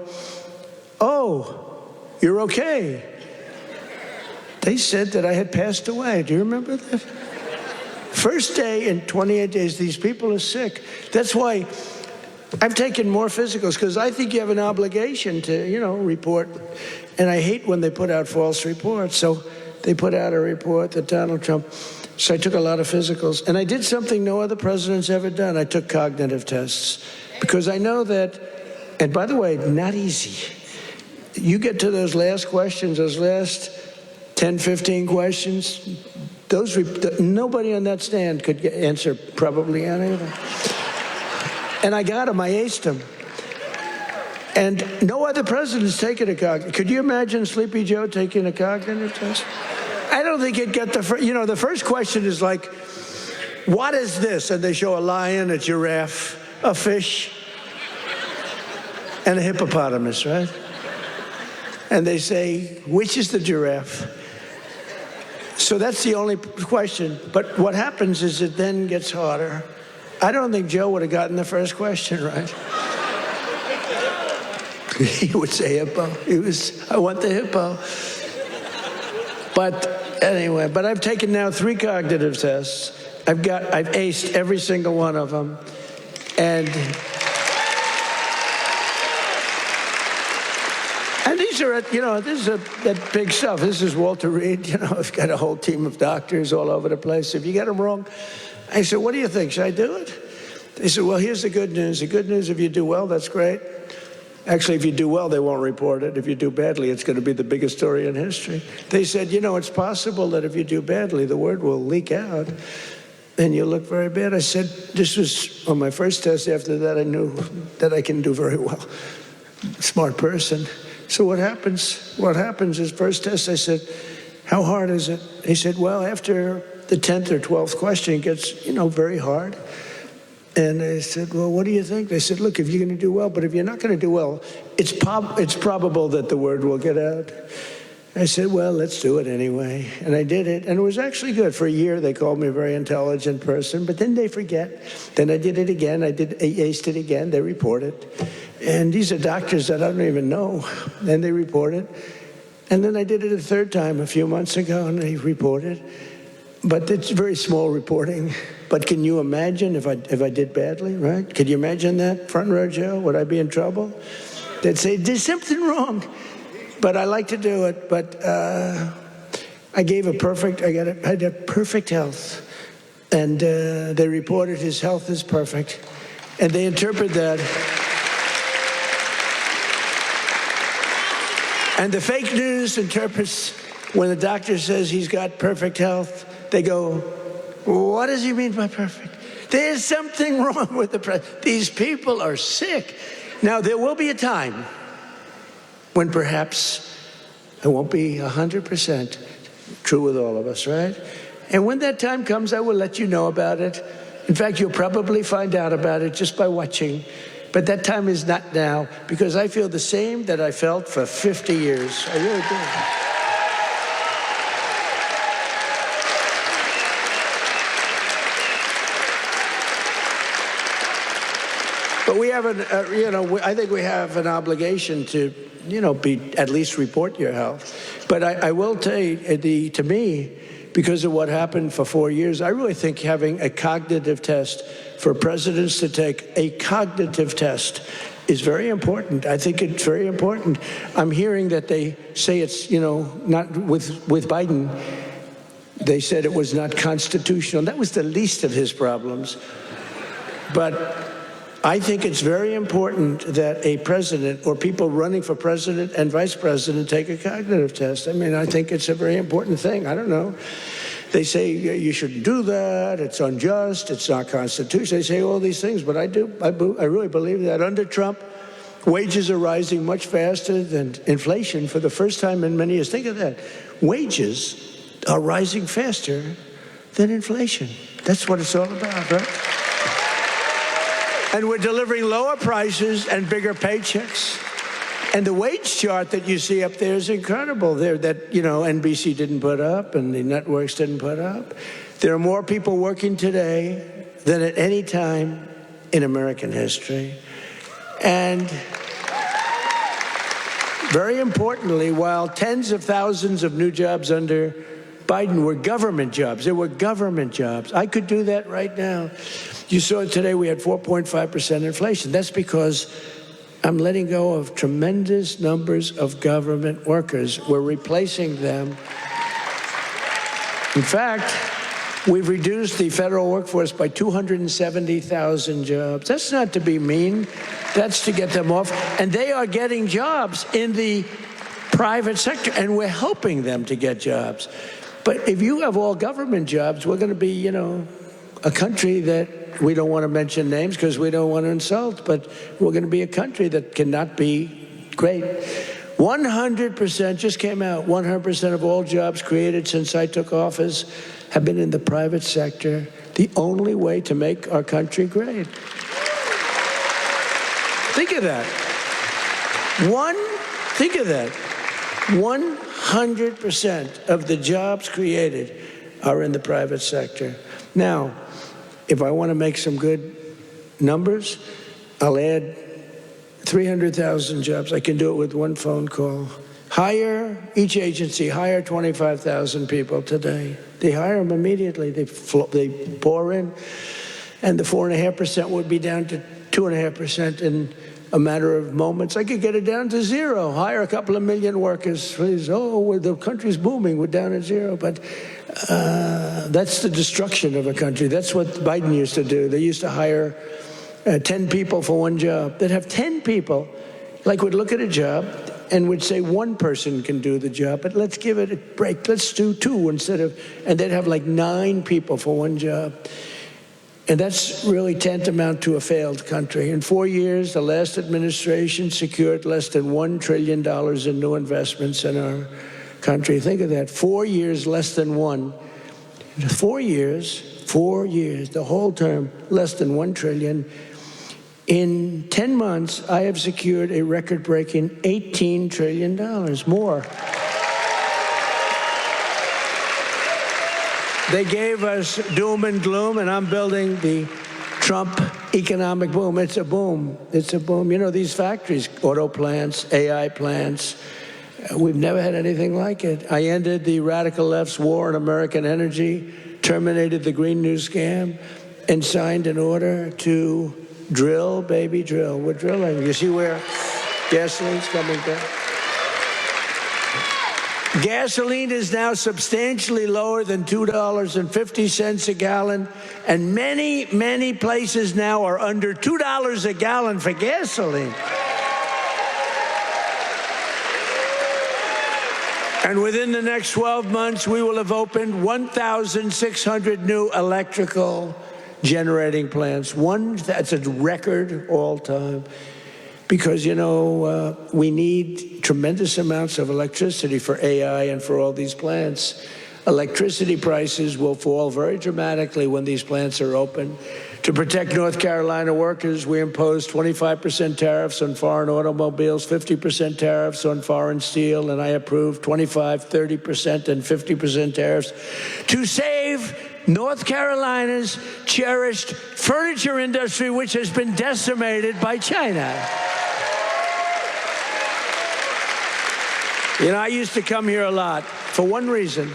Oh, you're okay. They said that I had passed away. Do you remember that? First day in 28 days, these people are sick. That's why I've taken more physicals, because I think you have an obligation to, report. And I hate when they put out false reports. So they put out a report that Donald Trump. So I took a lot of physicals. And I did something no other president's ever done. I took cognitive tests. Because I know that, and by the way, not easy. You get to those last questions, those last 10, 15 questions, nobody on that stand could answer probably any of them. And I got them. I aced them. And no other president's taken a cognitive. Could you imagine Sleepy Joe taking a cognitive test? I don't think he'd get the first. You know, the first question is like, what is this? And they show a lion, a giraffe, a fish, and a hippopotamus, right? And they say, which is the giraffe? So that's the only question. But what happens is it then gets harder. I don't think Joe would have gotten the first question right. He would say hippo. I want the hippo. But anyway, I've taken now 3 cognitive tests. I've aced every single one of them. And these are, this is that big stuff. This is Walter Reed. I've got a whole team of doctors all over the place. If you get them wrong, I said, what do you think? Should I do it? They said, well, here's the good news. The good news, if you do well, that's great. Actually, if you do well, they won't report it. If you do badly, it's going to be the biggest story in history. They said, it's possible that if you do badly, the word will leak out and you'll look very bad. I said, this was on my first test. After that, I knew that I can do very well. Smart person. So what happens? What happens is first test, I said, how hard is it? He said, well, after the 10th or 12th question, it gets, very hard. And I said, well, what do you think? They said, look, if you're going to do well, but if you're not going to do well, it's probable that the word will get out. I said, well, let's do it anyway. And I did it. And it was actually good. For a year, they called me a very intelligent person, but then they forget. Then I did it again. I aced it again. They report it. And these are doctors that I don't even know. And they report it. And then I did it a third time a few months ago, and they reported. But it's very small reporting. But can you imagine if I did badly, right? Could you imagine that, front row Joe? Would I be in trouble? They'd say, there's something wrong. But I like to do it. But I had perfect health. And they reported his health is perfect. And they interpret that. And the fake news interprets when the doctor says he's got perfect health, they go, what does he mean by perfect? There's something wrong with the president. These people are sick. Now, there will be a time when perhaps it won't be 100% true with all of us, right? And when that time comes, I will let you know about it. In fact, you'll probably find out about it just by watching. But that time is not now, because I feel the same that I felt for 50 years. I really do. But we have I think we have an obligation to, at least report your health. But I will tell you, to me, because of what happened for 4 years, I really think having a cognitive test for presidents to take a cognitive test is very important. I think it's very important. I'm hearing that they say it's, not with Biden. They said it was not constitutional. That was the least of his problems. But I think it's very important that a president or people running for president and vice president take a cognitive test. I mean, I think it's a very important thing. I don't know. They say you shouldn't do that. It's unjust. It's not constitutional. They say all these things, but I really believe that under Trump, wages are rising much faster than inflation for the first time in many years. Think of that. Wages are rising faster than inflation. That's what it's all about, right? And we're delivering lower prices and bigger paychecks. And the wage chart that you see up there is incredible. That NBC didn't put up and the networks didn't put up. There are more people working today than at any time in American history. And very importantly, while tens of thousands of new jobs under Biden were government jobs, there were government jobs. I could do that right now. You saw today we had 4.5% inflation. That's because I'm letting go of tremendous numbers of government workers. We're replacing them. In fact, we've reduced the federal workforce by 270,000 jobs. That's not to be mean. That's to get them off. And they are getting jobs in the private sector, and we're helping them to get jobs. But if you have all government jobs, we're going to be, a country that we don't want to mention names because we don't want to insult, but we're going to be a country that cannot be great. 100% just came out, 100% of all jobs created since I took office have been in the private sector. The only way to make our country great. Think of that. Think of that. 100% of the jobs created are in the private sector. Now, if I want to make some good numbers, I'll add 300,000 jobs. I can do it with one phone call. Each agency hire 25,000 people today. They hire them immediately. They pour in, and the 4.5% would be down to 2.5% in a matter of moments. I could get it down to zero. Hire a couple of million workers, please. Oh, the country's booming. We're down at zero. But that's the destruction of a country. That's what Biden used to do. They used to hire 10 people for one job. They'd have 10 people, would look at a job and would say one person can do the job, but let's give it a break. Let's do two instead of, and they'd have 9 people for one job. And that's really tantamount to a failed country. In 4 years, the last administration secured less than $1 trillion in new investments in our country. Think of that. 4 years, less than one. 4 years, the whole term, less than $1 trillion. In 10 months, I have secured a record-breaking $18 trillion more. They gave us doom and gloom, and I'm building the Trump economic boom. It's a boom. It's a boom. You know, these factories, auto plants, AI plants, we've never had anything like it. I ended the radical left's war on American energy, terminated the Green New Scam, and signed an order to drill, baby, drill. We're drilling. You see where gasoline's coming back? Gasoline is now substantially lower than $2.50 a gallon, and many, many places now are under $2 a gallon for gasoline. And within the next 12 months, we will have opened 1,600 new electrical generating plants. That's a record all time. Because, we need tremendous amounts of electricity for AI and for all these plants. Electricity prices will fall very dramatically when these plants are open. To protect North Carolina workers, we imposed 25% tariffs on foreign automobiles, 50% tariffs on foreign steel, and I approved 25%, 30%, and 50% tariffs to save North Carolina's cherished furniture industry, which has been decimated by China. I used to come here a lot for one reason.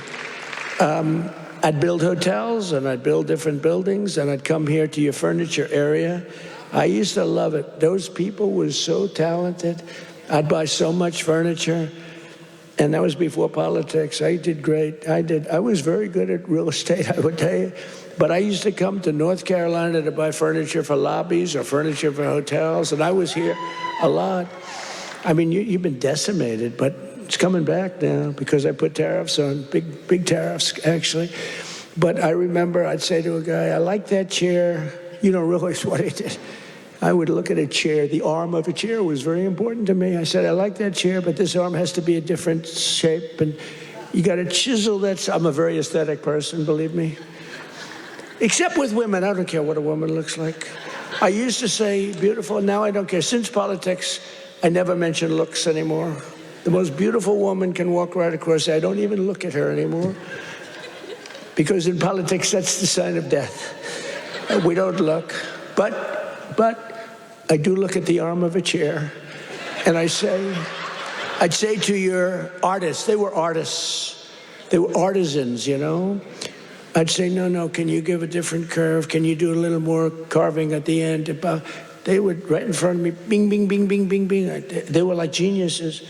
I'd build hotels, and I'd build different buildings, and I'd come here to your furniture area. I used to love it. Those people were so talented. I'd buy so much furniture, and that was before politics. I did great. I was very good at real estate, I would tell you. But I used to come to North Carolina to buy furniture for lobbies or furniture for hotels, and I was here a lot. I mean, you've been decimated, but it's coming back now because I put tariffs on, big tariffs, actually. But I remember I'd say to a guy, I like that chair. You don't realize what I did. I would look at a chair. The arm of a chair was very important to me. I said, I like that chair, but this arm has to be a different shape. And you got to chisel that. I'm a very aesthetic person, believe me. Except with women. I don't care what a woman looks like. I used to say beautiful. Now I don't care. Since politics, I never mention looks anymore. The most beautiful woman can walk right across. I don't even look at her anymore. Because in politics, that's the sign of death. We don't look. But I do look at the arm of a chair. And I'd say to your artists, they were artists. They were artisans, I'd say, no, can you give a different curve? Can you do a little more carving at the end? They would, right in front of me, bing, bing, bing, bing, bing, bing. They were like geniuses.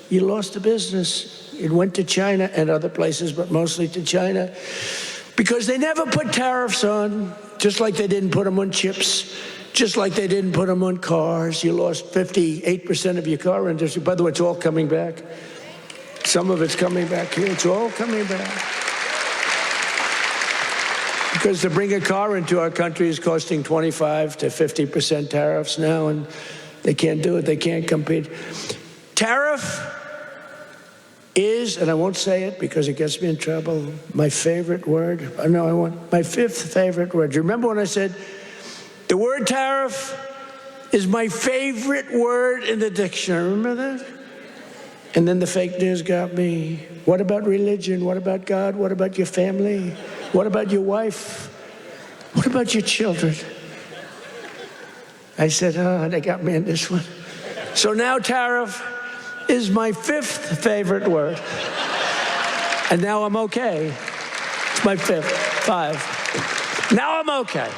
You lost the business. It went to China and other places, but mostly to China, because they never put tariffs on, just like they didn't put them on chips, just like they didn't put them on cars. You lost 58% of your car industry. By the way, it's all coming back. Some of it's coming back here. It's all coming back. Because to bring a car into our country is costing 25 to 50% tariffs now, and they can't do it. They can't compete. Tariff is, and I won't say it because it gets me in trouble, my favorite word. I know I want my fifth favorite word. Do you remember when I said the word tariff is my favorite word in the dictionary? Remember that? And then the fake news got me. What about religion? What about God? What about your family? What about your wife? What about your children? I said, oh, they got me in this one. So now tariff is my fifth favorite word. And now I'm okay. It's my fifth. 5. Now I'm okay.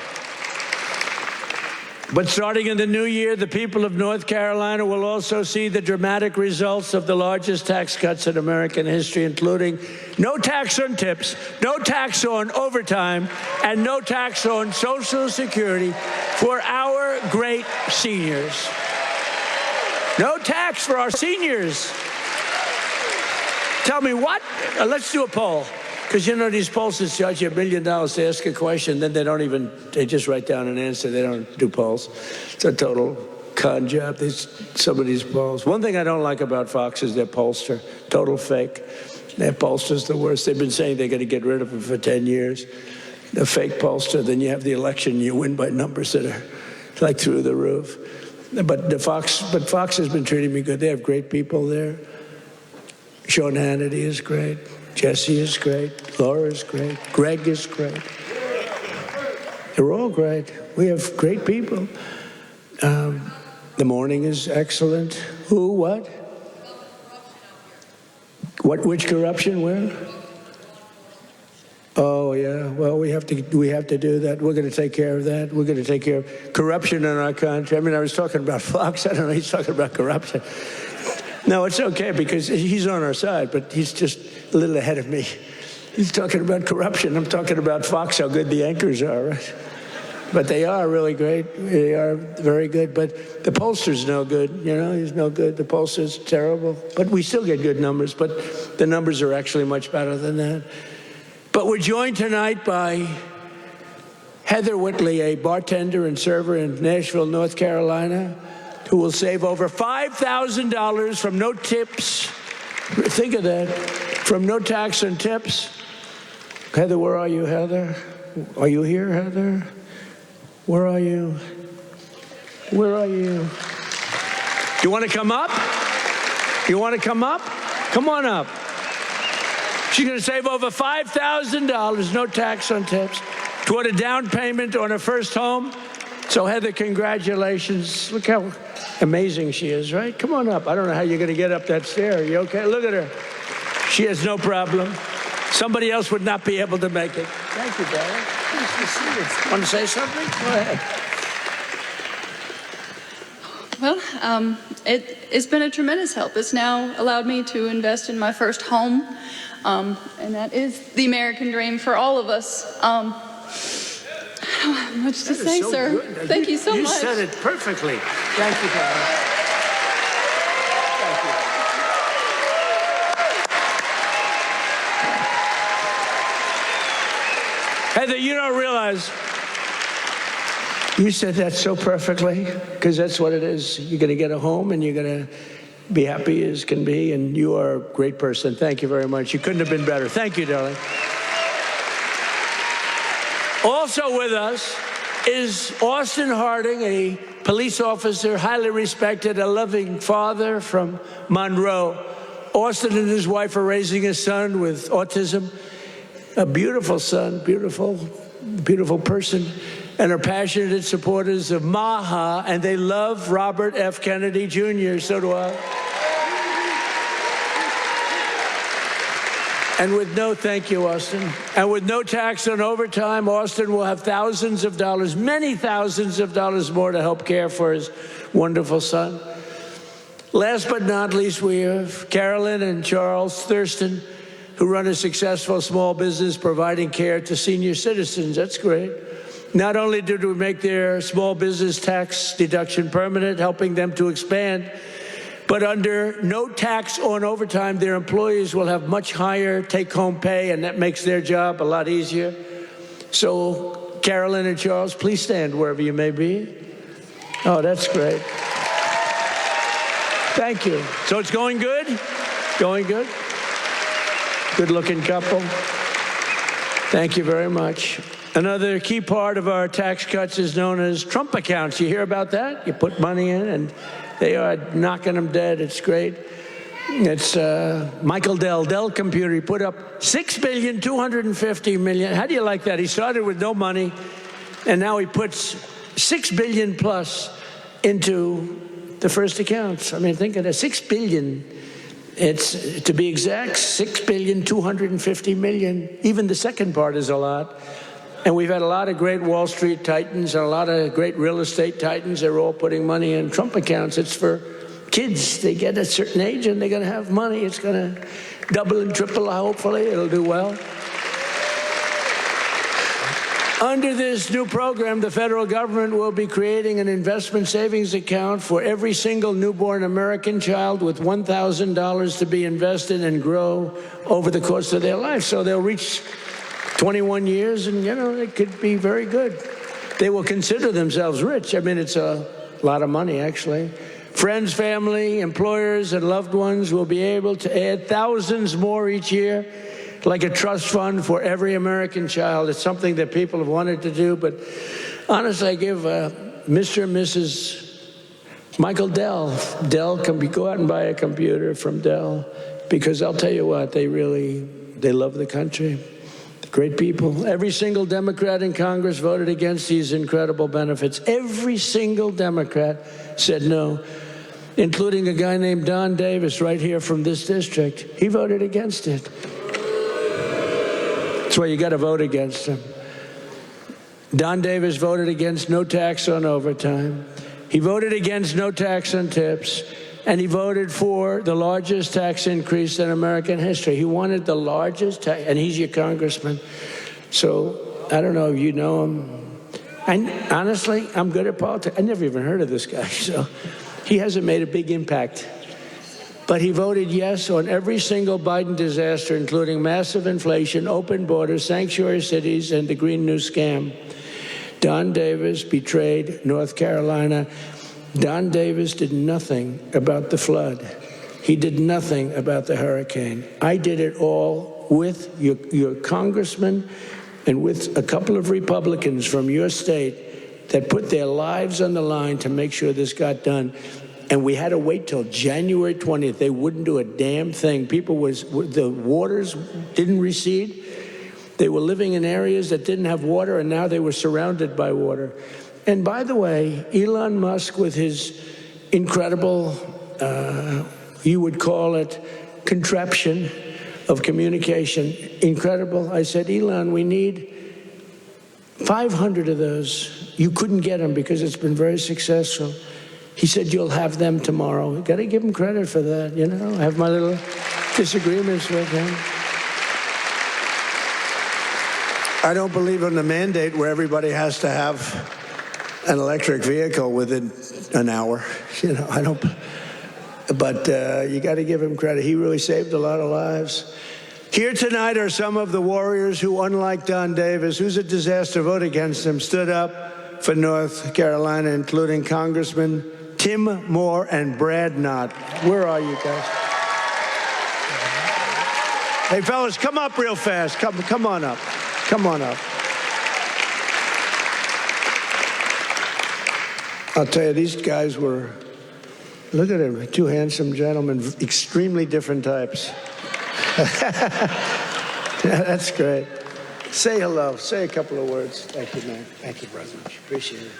But starting in the new year, the people of North Carolina will also see the dramatic results of the largest tax cuts in American history, including no tax on tips, no tax on overtime, and no tax on Social Security for our great seniors. No tax for our seniors. Tell me what? Let's do a poll. Because, you know, these pollsters charge you $1 million to ask a question, then they just write down an answer. They don't do polls. It's a total con job, some of these polls. One thing I don't like about Fox is their pollster. Total fake. Their pollster's the worst. They've been saying they're going to get rid of them for 10 years. The fake pollster, then you have the election, you win by numbers that are like through the roof. But Fox has been treating me good. They have great people there. Sean Hannity is great. Jesse is great. Laura is great. Greg is great. They're all great. We have great people. The morning is excellent. Who? What? Which corruption? Where? Oh yeah. Well, we have to do that. We're going to take care of that. We're going to take care of corruption in our country. I mean, I was talking about Fox. I don't know. He's talking about corruption. No, it's okay because he's on our side, but he's just a little ahead of me. He's talking about corruption. I'm talking about Fox, how good the anchors are, right? But they are really great. They are very good. But the pollster's no good. You know, he's no good. The pollster's terrible. But we still get good numbers. But the numbers are actually much better than that. But we're joined tonight by Heather Whitley, a bartender and server in Nashville, North Carolina, who will save over $5,000 from no tips. Think of that. From no tax on tips. Heather, where are you, Heather? Are you here, Heather? Where are you? Where are you? You want to come up? You want to come up? Come on up. She's going to save over $5,000, no tax on tips, toward a down payment on her first home. So, Heather, congratulations. Look how amazing she is, right? Come on up. I don't know how you're going to get up that stair. Are you okay? Look at her. She has no problem. Somebody else would not be able to make it. Thank you, darling. Nice to see you. Want to say something? Go ahead. Well, it's been a tremendous help. It's now allowed me to invest in my first home, and that is the American dream for all of us. I don't have much to say, sir. Good. Thank you so much. You said it perfectly. Thank you, darling. Thank you. Heather, you don't realize you said that so perfectly, because that's what it is. You're going to get a home and you're going to be happy as can be, and you are a great person. Thank you very much. You couldn't have been better. Thank you, darling. Also with us is Austin Harding, a police officer, highly respected, a loving father from Monroe. Austin and his wife are raising a son with autism, a beautiful son, beautiful person, and are passionate supporters of MAHA, and they love Robert F. Kennedy Jr., so do I. And with no, thank you, Austin. And with no tax on overtime, Austin will have thousands of dollars, many thousands of dollars more to help care for his wonderful son. Last but not least, we have Carolyn and Charles Thurston, who run a successful small business providing care to senior citizens. That's great. Not only did we make their small business tax deduction permanent, helping them to expand, but under no tax on overtime, their employees will have much higher take-home pay, and that makes their job a lot easier. So, Carolyn and Charles, please stand wherever you may be. Oh, that's great. Thank you. So it's going good? Going good? Good-looking couple. Thank you very much. Another key part of our tax cuts is known as Trump accounts. You hear about that? You put money in, and they are knocking them dead. It's great. It's Michael Dell Computer. He put up $6.25 billion. How do you like that? He started with no money, and now he puts $6 billion plus into the first accounts. I mean, think of that, $6 billion. It's, to be exact, $6.25 billion. Even the second part is a lot. And we've had a lot of great Wall Street titans and a lot of great real estate titans. They're all putting money in Trump accounts. It's for kids. They get a certain age and they're going to have money. It's going to double and triple. Hopefully, it'll do well. Under this new program, the federal government will be creating an investment savings account for every single newborn American child with $1,000 to be invested and grow over the course of their life. So they'll reach 21 years and, you know, it could be very good. They will consider themselves rich. I mean, it's a lot of money, actually. Friends, family, employers, and loved ones will be able to add thousands more each year, like a trust fund for every American child. It's something that people have wanted to do, but honestly, I give Mr. and Mrs. Michael Dell can go out and buy a computer from Dell, because I'll tell you what, they love the country. Great people. Every single Democrat in Congress voted against these incredible benefits. Every single Democrat said no, including a guy named Don Davis right here from this district. He voted against it. That's why you got to vote against him. Don Davis voted against no tax on overtime. He voted against no tax on tips. And he voted for the largest tax increase in American history. He wanted the largest tax, and he's your congressman. So I don't know if you know him. And honestly, I'm good at politics. I never even heard of this guy, so he hasn't made a big impact. But he voted yes on every single Biden disaster, including massive inflation, open borders, sanctuary cities, and the Green New Scam. Don Davis betrayed North Carolina. Don Davis did nothing about the flood. He did nothing about the hurricane. I did it all with your congressman and with a couple of Republicans from your state that put their lives on the line to make sure this got done. And we had to wait till January 20th. They wouldn't do a damn thing. The waters didn't recede. They were living in areas that didn't have water, and now they were surrounded by water. And by the way, Elon Musk, with his incredible, you would call it contraption of communication, incredible. I said, Elon, we need 500 of those. You couldn't get them because it's been very successful. He said, you'll have them tomorrow. Got to give him credit for that, you know. I have my little disagreements with him. I don't believe in the mandate where everybody has to have an electric vehicle within an hour. You know, I don't, but you got to give him credit. He really saved a lot of lives. Here tonight are some of the warriors who, unlike Don Davis, who's a disaster, vote against him, stood up for North Carolina, including Congressman Tim Moore and Brad Knott. Where are you guys? Hey, fellas, come up real fast. Come on up. Come on up. I'll tell you, these guys were, look at them, two handsome gentlemen, extremely different types. That's great. Say hello. Say a couple of words. Thank you, man. Thank you very much. Appreciate it.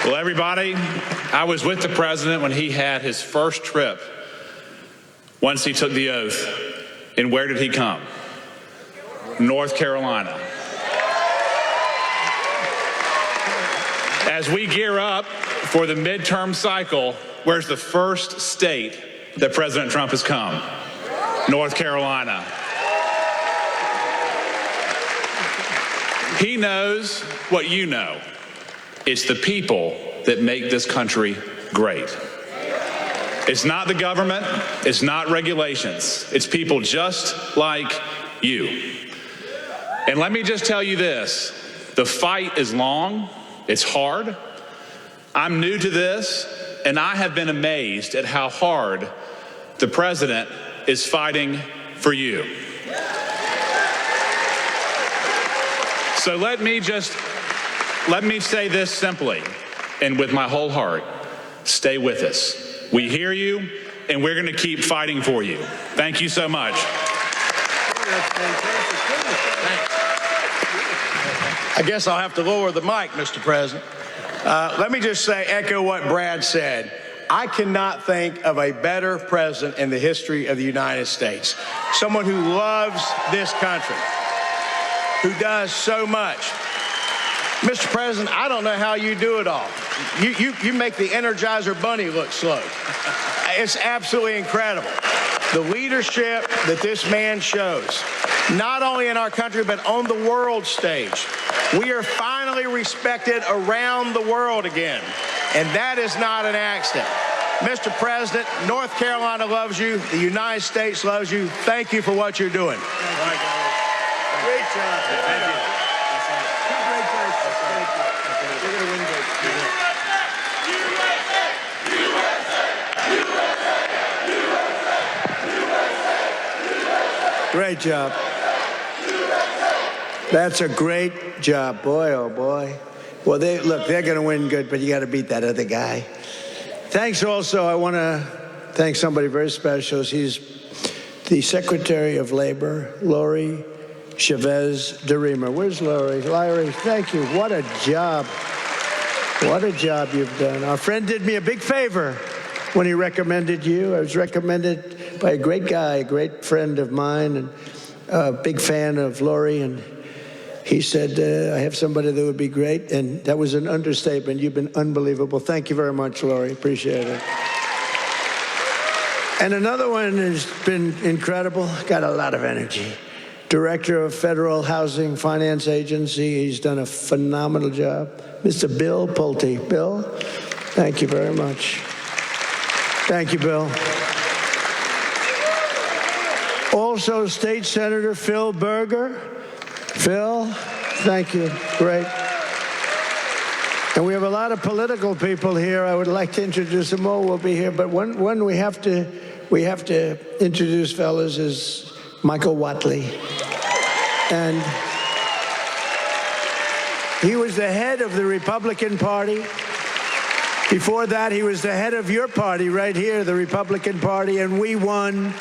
Well, everybody, I was with the president when he had his first trip once he took the oath. And where did he come? North Carolina. As we gear up for the midterm cycle, where's the first state that President Trump has come? North Carolina. He knows what you know. It's the people that make this country great. It's not the government. It's not regulations. It's people just like you. And let me just tell you this. The fight is long. It's hard. I'm new to this, and I have been amazed at how hard the president is fighting for you. So let me say this simply and with my whole heart. Stay with us. We hear you, and we're going to keep fighting for you. Thank you so much. I guess I'll have to lower the mic, Mr. President. Let me just echo what Brad said. I cannot think of a better president in the history of the United States. Someone who loves this country, who does so much. Mr. President, I don't know how you do it all. You make the Energizer Bunny look slow. It's absolutely incredible. The leadership that this man shows, not only in our country, but on the world stage. We are finally respected around the world again, and that is not an accident. Mr. President, North Carolina loves you. The United States loves you. Thank you for what you're doing. Great job. Thank you. Great job. Thank you. You're going to win big. Great job. That's a great job. Boy, oh boy. Well, they're going to win good, but you got to beat that other guy. Thanks also. I want to thank somebody very special. He's the Secretary of Labor, Lori Chavez DeRemer. Where's Lori? Larry, thank you. What a job. What a job you've done. Our friend did me a big favor when he recommended you. I was recommended by a great guy, a great friend of mine, and a big fan of Lori, and he said, I have somebody that would be great, and that was an understatement. You've been unbelievable. Thank you very much, Lori. Appreciate it. And another one has been incredible, got a lot of energy. Director of Federal Housing Finance Agency. He's done a phenomenal job. Mr. Bill Pulte. Bill, thank you very much. Thank you, Bill. Also, State Senator Phil Berger. Phil, thank you. Great. And we have a lot of political people here. I would like to introduce them all. We'll be here. But one we have to introduce, fellas, is Michael Whatley. And he was the head of the Republican Party. Before that, he was the head of your party right here, the Republican Party, and we won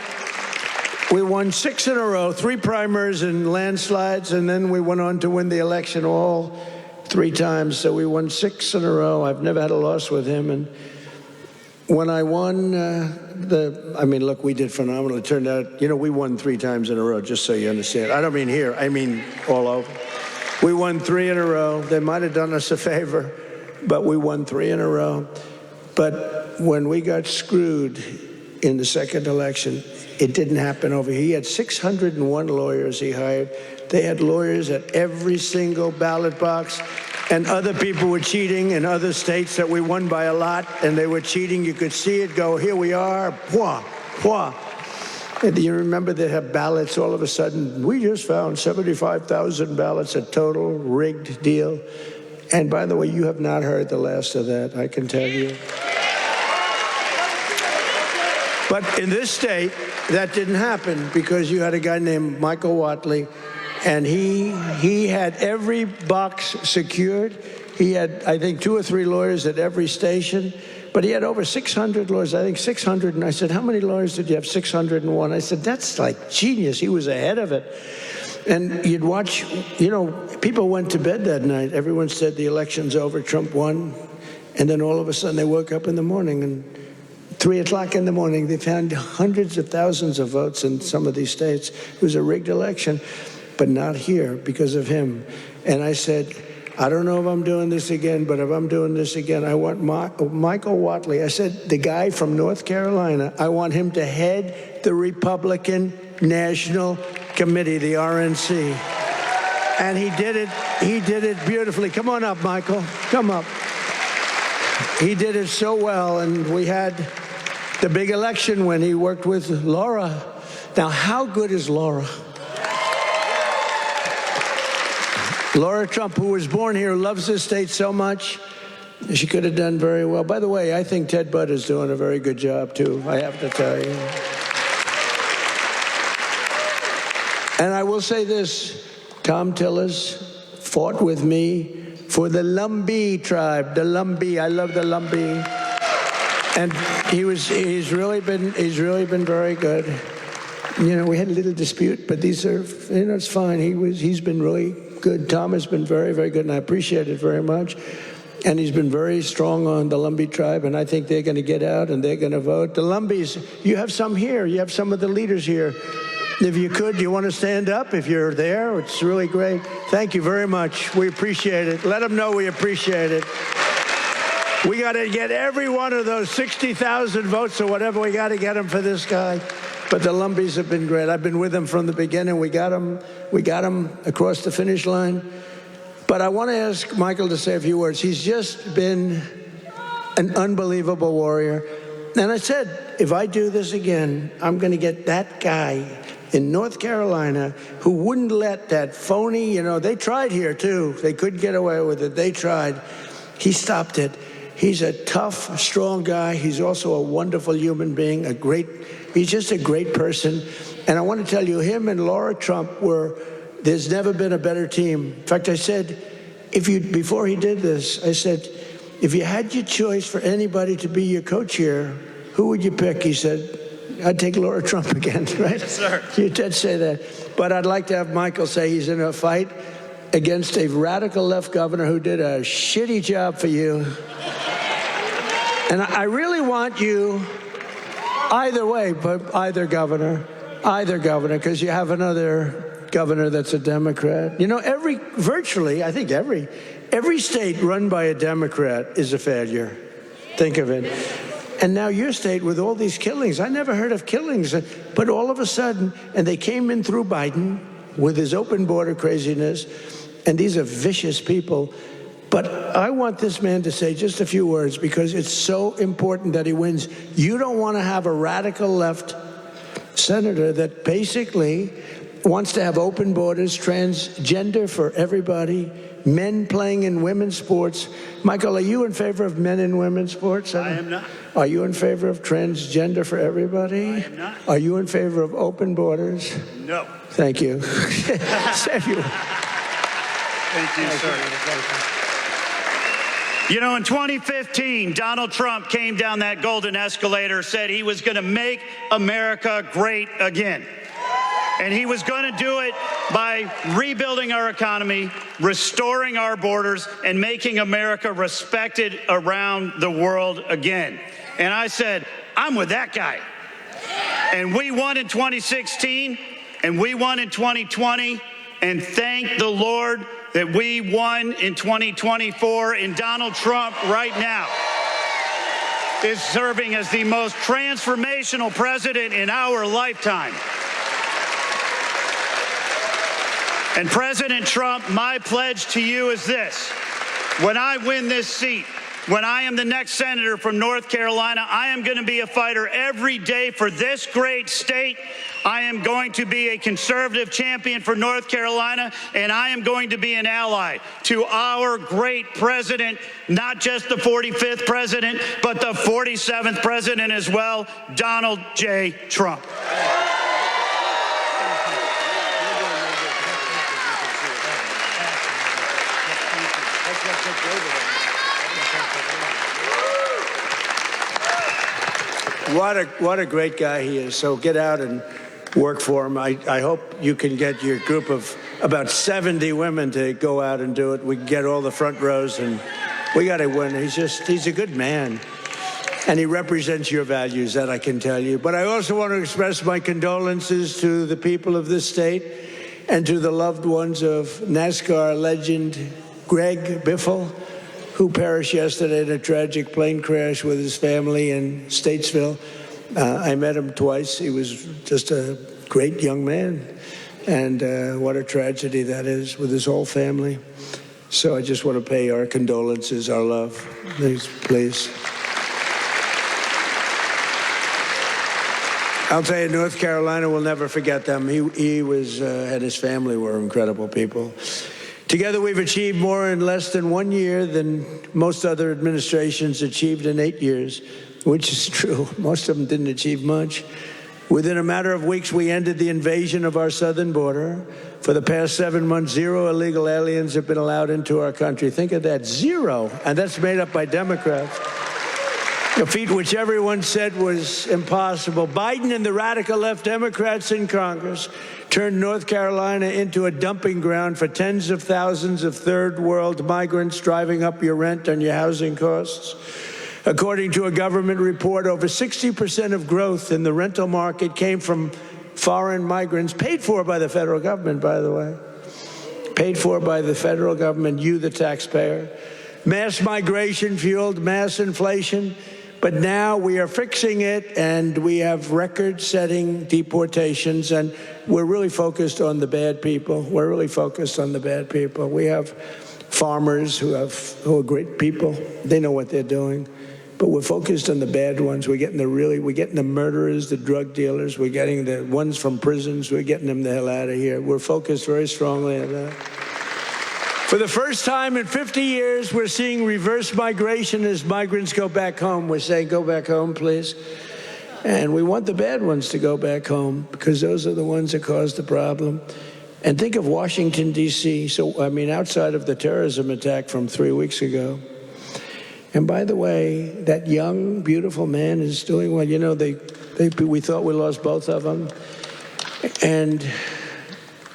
6 in a row, 3 primaries and landslides, and then we went on to win the election all 3 times. So we won 6 in a row. I've never had a loss with him. And when I won look, we did phenomenal. It turned out, we won 3 times in a row, just so you understand. I don't mean here. I mean all over. We won 3 in a row. They might have done us a favor, but we won 3 in a row. But when we got screwed in the second election, it didn't happen over here. He had 601 lawyers he hired. They had lawyers at every single ballot box, and other people were cheating in other states that we won by a lot, and they were cheating. You could see it go, here we are, pwah, pwah. And you remember they have ballots all of a sudden. We just found 75,000 ballots, a total rigged deal. And by the way, you have not heard the last of that, I can tell you. But in this state, that didn't happen because you had a guy named Michael Whatley, and he had every box secured. He had, I think, 2 or 3 lawyers at every station, but he had over 600 lawyers, I think 600. And I said, how many lawyers did you have? 601. I said, that's like genius. He was ahead of it. And you'd watch, people went to bed that night. Everyone said the election's over, Trump won. And then all of a sudden they woke up in the morning, and 3 o'clock in the morning, they found hundreds of thousands of votes in some of these states. It was a rigged election, but not here because of him. And I said, I don't know if I'm doing this again, but if I'm doing this again, I want Michael Whatley. I said, the guy from North Carolina, I want him to head the Republican National Committee, the RNC. And he did it beautifully. Come on up, Michael. Come up. He did it so well, and we had the big election when he worked with Laura. Now, how good is Laura? Laura Trump, who was born here, loves this state so much. She could have done very well. By the way, I think Ted Budd is doing a very good job, too, I have to tell you. And I will say this, Tom Tillis fought with me for the Lumbee tribe, the Lumbee. I love the Lumbee. And he's really been very good. You know, we had a little dispute, but these are, you know, it's fine. He's been really good. Tom has been very, very good, and I appreciate it very much. And he's been very strong on the Lumbee tribe, and I think they're going to get out and they're going to vote. The Lumbees, you have some here. You have some of the leaders here. If you could, you want to stand up if you're there? It's really great. Thank you very much. We appreciate it. Let them know we appreciate it. We got to get every one of those 60,000 votes or whatever. We got to get them for this guy. But the Lumbees have been great. I've been with them from the beginning. We got them across the finish line. But I want to ask Michael to say a few words. He's just been an unbelievable warrior. And I said, if I do this again, I'm going to get that guy in North Carolina who wouldn't let that phony, you know, they tried here too. They couldn't get away with it. They tried. He stopped it. He's a tough, strong guy. He's also a wonderful human being, he's just a great person. And I want to tell you, him and Laura Trump there's never been a better team. In fact, I said, before he did this, I said, if you had your choice for anybody to be your co-chair, who would you pick? He said, I'd take Laura Trump again, right? Yes, sir. You did say that. But I'd like to have Michael say he's in a fight against a radical left governor who did a shitty job for you. And I really want you, either way, but either governor, because you have another governor that's a Democrat. You know, virtually, I think every state run by a Democrat is a failure. Think of it. And now your state with all these killings, I never heard of killings, but all of a sudden, and they came in through Biden with his open border craziness, and these are vicious people. But I want this man to say just a few words because it's so important that he wins. You don't want to have a radical left senator that basically wants to have open borders, transgender for everybody, men playing in women's sports. Michael, are you in favor of men in women's sports? I am not. Are you in favor of transgender for everybody? I am not. Are you in favor of open borders? No. Thank you. Thank you, sir. You know, in 2015, Donald Trump came down that golden escalator, said he was going to make America great again. And he was going to do it by rebuilding our economy, restoring our borders, and making America respected around the world again. And I said, I'm with that guy. And we won in 2016, and we won in 2020, and thank the Lord that we won in 2024, and Donald Trump right now is serving as the most transformational president in our lifetime. And President Trump, my pledge to you is this. When I win this seat, when I am the next senator from North Carolina, I am going to be a fighter every day for this great state. I am going to be a conservative champion for North Carolina, and I am going to be an ally to our great president, not just the 45th president, but the 47th president as well, Donald J. Trump. What a great guy he is. So get out and work for him. I hope you can get your group of about 70 women to go out and do it. We can get all the front rows, and we got to win. He's a good man. And he represents your values, that I can tell you. But I also want to express my condolences to the people of this state and to the loved ones of NASCAR legend Greg Biffle, who perished yesterday in a tragic plane crash with his family in Statesville. I met him twice. He was just a great young man. And what a tragedy that is with his whole family. So I just want to pay our condolences, our love. Please. I'll tell you, North Carolina will never forget them. He was and his family were incredible people. Together, we've achieved more in less than 1 year than most other administrations achieved in 8 years, which is true. Most of them didn't achieve much. Within a matter of weeks, we ended the invasion of our southern border. For the past 7 months, 0 illegal aliens have been allowed into our country. Think of that, 0. And that's made up by Democrats. A feat which everyone said was impossible. Biden and the radical left Democrats in Congress turned North Carolina into a dumping ground for tens of thousands of third world migrants, driving up your rent and your housing costs. According to a government report, over 60% of growth in the rental market came from foreign migrants, paid for by the federal government, by the way. Paid for by the federal government, you, the taxpayer. Mass migration fueled mass inflation. But now we are fixing it, and we have record-setting deportations, and we're really focused on the bad people. We're really focused on the bad people. We have farmers who are great people. They know what they're doing. But we're focused on the bad ones. We're getting the murderers, the drug dealers. We're getting the ones from prisons. We're getting them the hell out of here. We're focused very strongly on that. For the first time in 50 years, we're seeing reverse migration as migrants go back home. We're saying, go back home, please. And we want the bad ones to go back home because those are the ones that caused the problem. And think of Washington, D.C. So, I mean, outside of the terrorism attack from 3 weeks ago. And by the way, that young, beautiful man is doing well. You know, we thought we lost both of them. And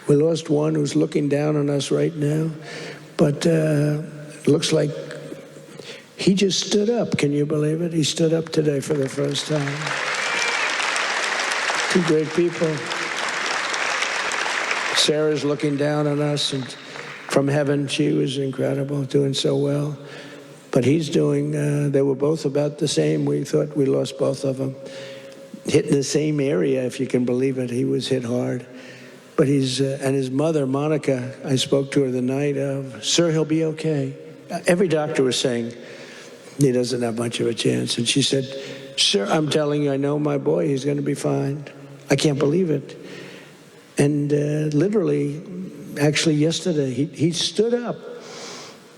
we lost one who's looking down on us right now. But it looks like he just stood up. Can you believe it? He stood up today for the first time. 2 great people. Sarah's looking down on us, and from heaven, she was incredible, doing so well. But he's doing, they were both about the same. We thought we lost both of them. Hit in the same area, if you can believe it. He was hit hard. But and his mother, Monica, I spoke to her the night of, sir, he'll be okay. Every doctor was saying he doesn't have much of a chance. And she said, sir, I'm telling you, I know my boy, he's going to be fine. I can't believe it. And literally, actually yesterday, he stood up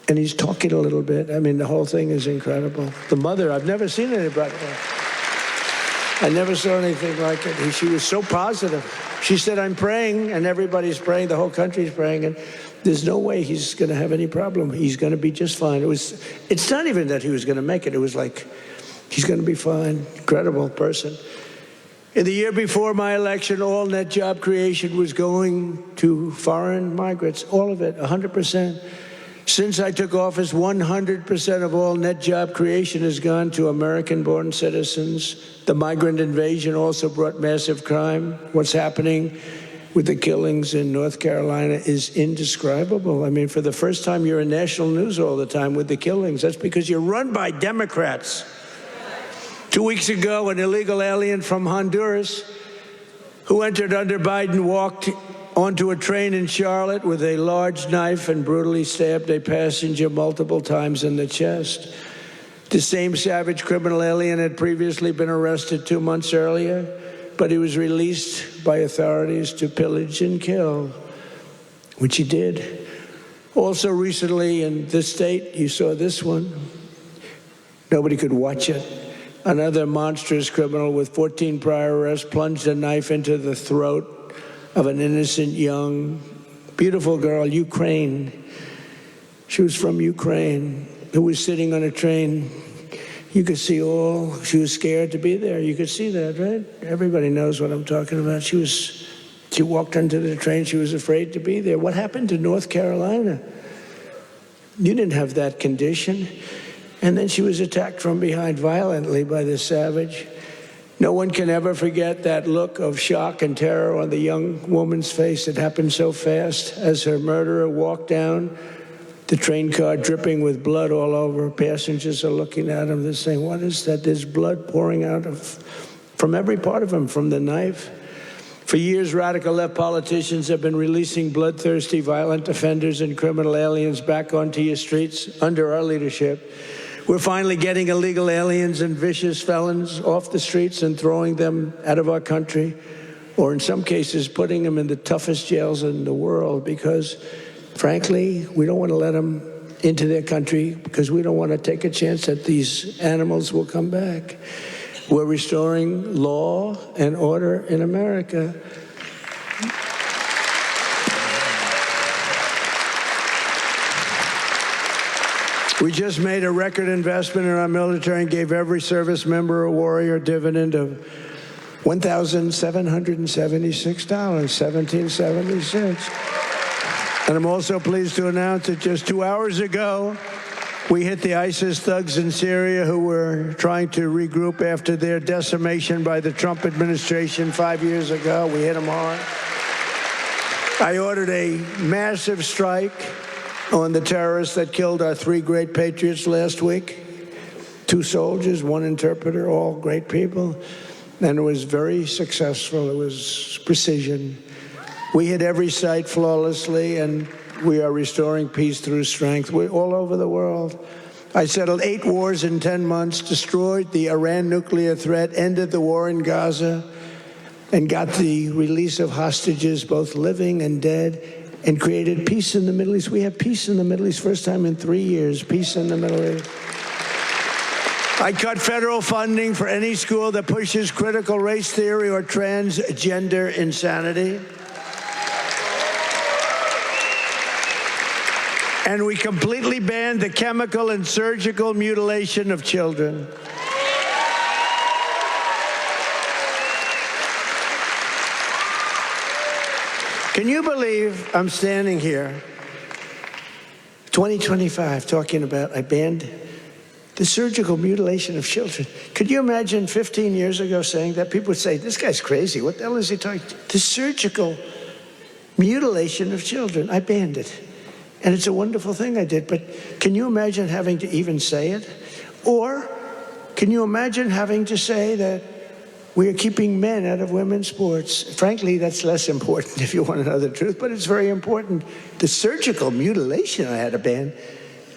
and he's talking a little bit. I mean, the whole thing is incredible. The mother, I've never seen anybody. I never saw anything like it. She was so positive. She said, I'm praying, and everybody's praying, the whole country's praying, and there's no way he's going to have any problem. He's going to be just fine. It's not even that he was going to make it. It was like, he's going to be fine. Incredible person. In the year before my election, all net job creation was going to foreign migrants, all of it, 100%. Since I took office, 100% of all net job creation has gone to American-born citizens. The migrant invasion also brought massive crime. What's happening with the killings in North Carolina is indescribable. I mean, for the first time, you're in national news all the time with the killings. That's because you're run by Democrats. 2 weeks ago, an illegal alien from Honduras who entered under Biden walked onto a train in Charlotte with a large knife and brutally stabbed a passenger multiple times in the chest. The same savage criminal alien had previously been arrested 2 months earlier, but he was released by authorities to pillage and kill, which he did. Also recently in this state, you saw this one. Nobody could watch it. Another monstrous criminal with 14 prior arrests plunged a knife into the throat of an innocent, young, beautiful girl, Ukraine. She was from Ukraine, who was sitting on a train. You could see she was scared to be there. You could see that, right? Everybody knows what I'm talking about. She walked onto the train. She was afraid to be there. What happened to North Carolina? You didn't have that condition. And then she was attacked from behind violently by this savage. No one can ever forget that look of shock and terror on the young woman's face. It happened so fast as her murderer walked down the train car, dripping with blood all over. Passengers are looking at him. They're saying, what is that? There's blood pouring out from every part of him, from the knife. For years, radical left politicians have been releasing bloodthirsty, violent offenders and criminal aliens back onto your streets under our leadership. We're finally getting illegal aliens and vicious felons off the streets and throwing them out of our country, or in some cases putting them in the toughest jails in the world, because frankly, we don't want to let them into their country because we don't want to take a chance that these animals will come back. We're restoring law and order in America. We just made a record investment in our military and gave every service member a warrior dividend of $1,776.17. And I'm also pleased to announce that just 2 hours ago, we hit the ISIS thugs in Syria who were trying to regroup after their decimation by the Trump administration 5 years ago. We hit them hard. I ordered a massive strike on the terrorists that killed our 3 great patriots last week. 2 soldiers, 1 interpreter, all great people. And it was very successful. It was precision. We hit every site flawlessly, and we are restoring peace through strength. We're all over the world. I settled 8 wars in 10 months, destroyed the Iran nuclear threat, ended the war in Gaza, and got the release of hostages, both living and dead, and created peace in the Middle East. We have peace in the Middle East, first time in 3 years, peace in the Middle East. I cut federal funding for any school that pushes critical race theory or transgender insanity. And we completely banned the chemical and surgical mutilation of children. Can you believe I'm standing here, 2025, talking about I banned the surgical mutilation of children? Could you imagine 15 years ago saying that? People would say, this guy's crazy. What the hell is he talking about? The surgical mutilation of children. I banned it. And it's a wonderful thing I did. But can you imagine having to even say it? Or can you imagine having to say that we are keeping men out of women's sports? Frankly, that's less important if you want to know the truth, but it's very important. The surgical mutilation I had to ban,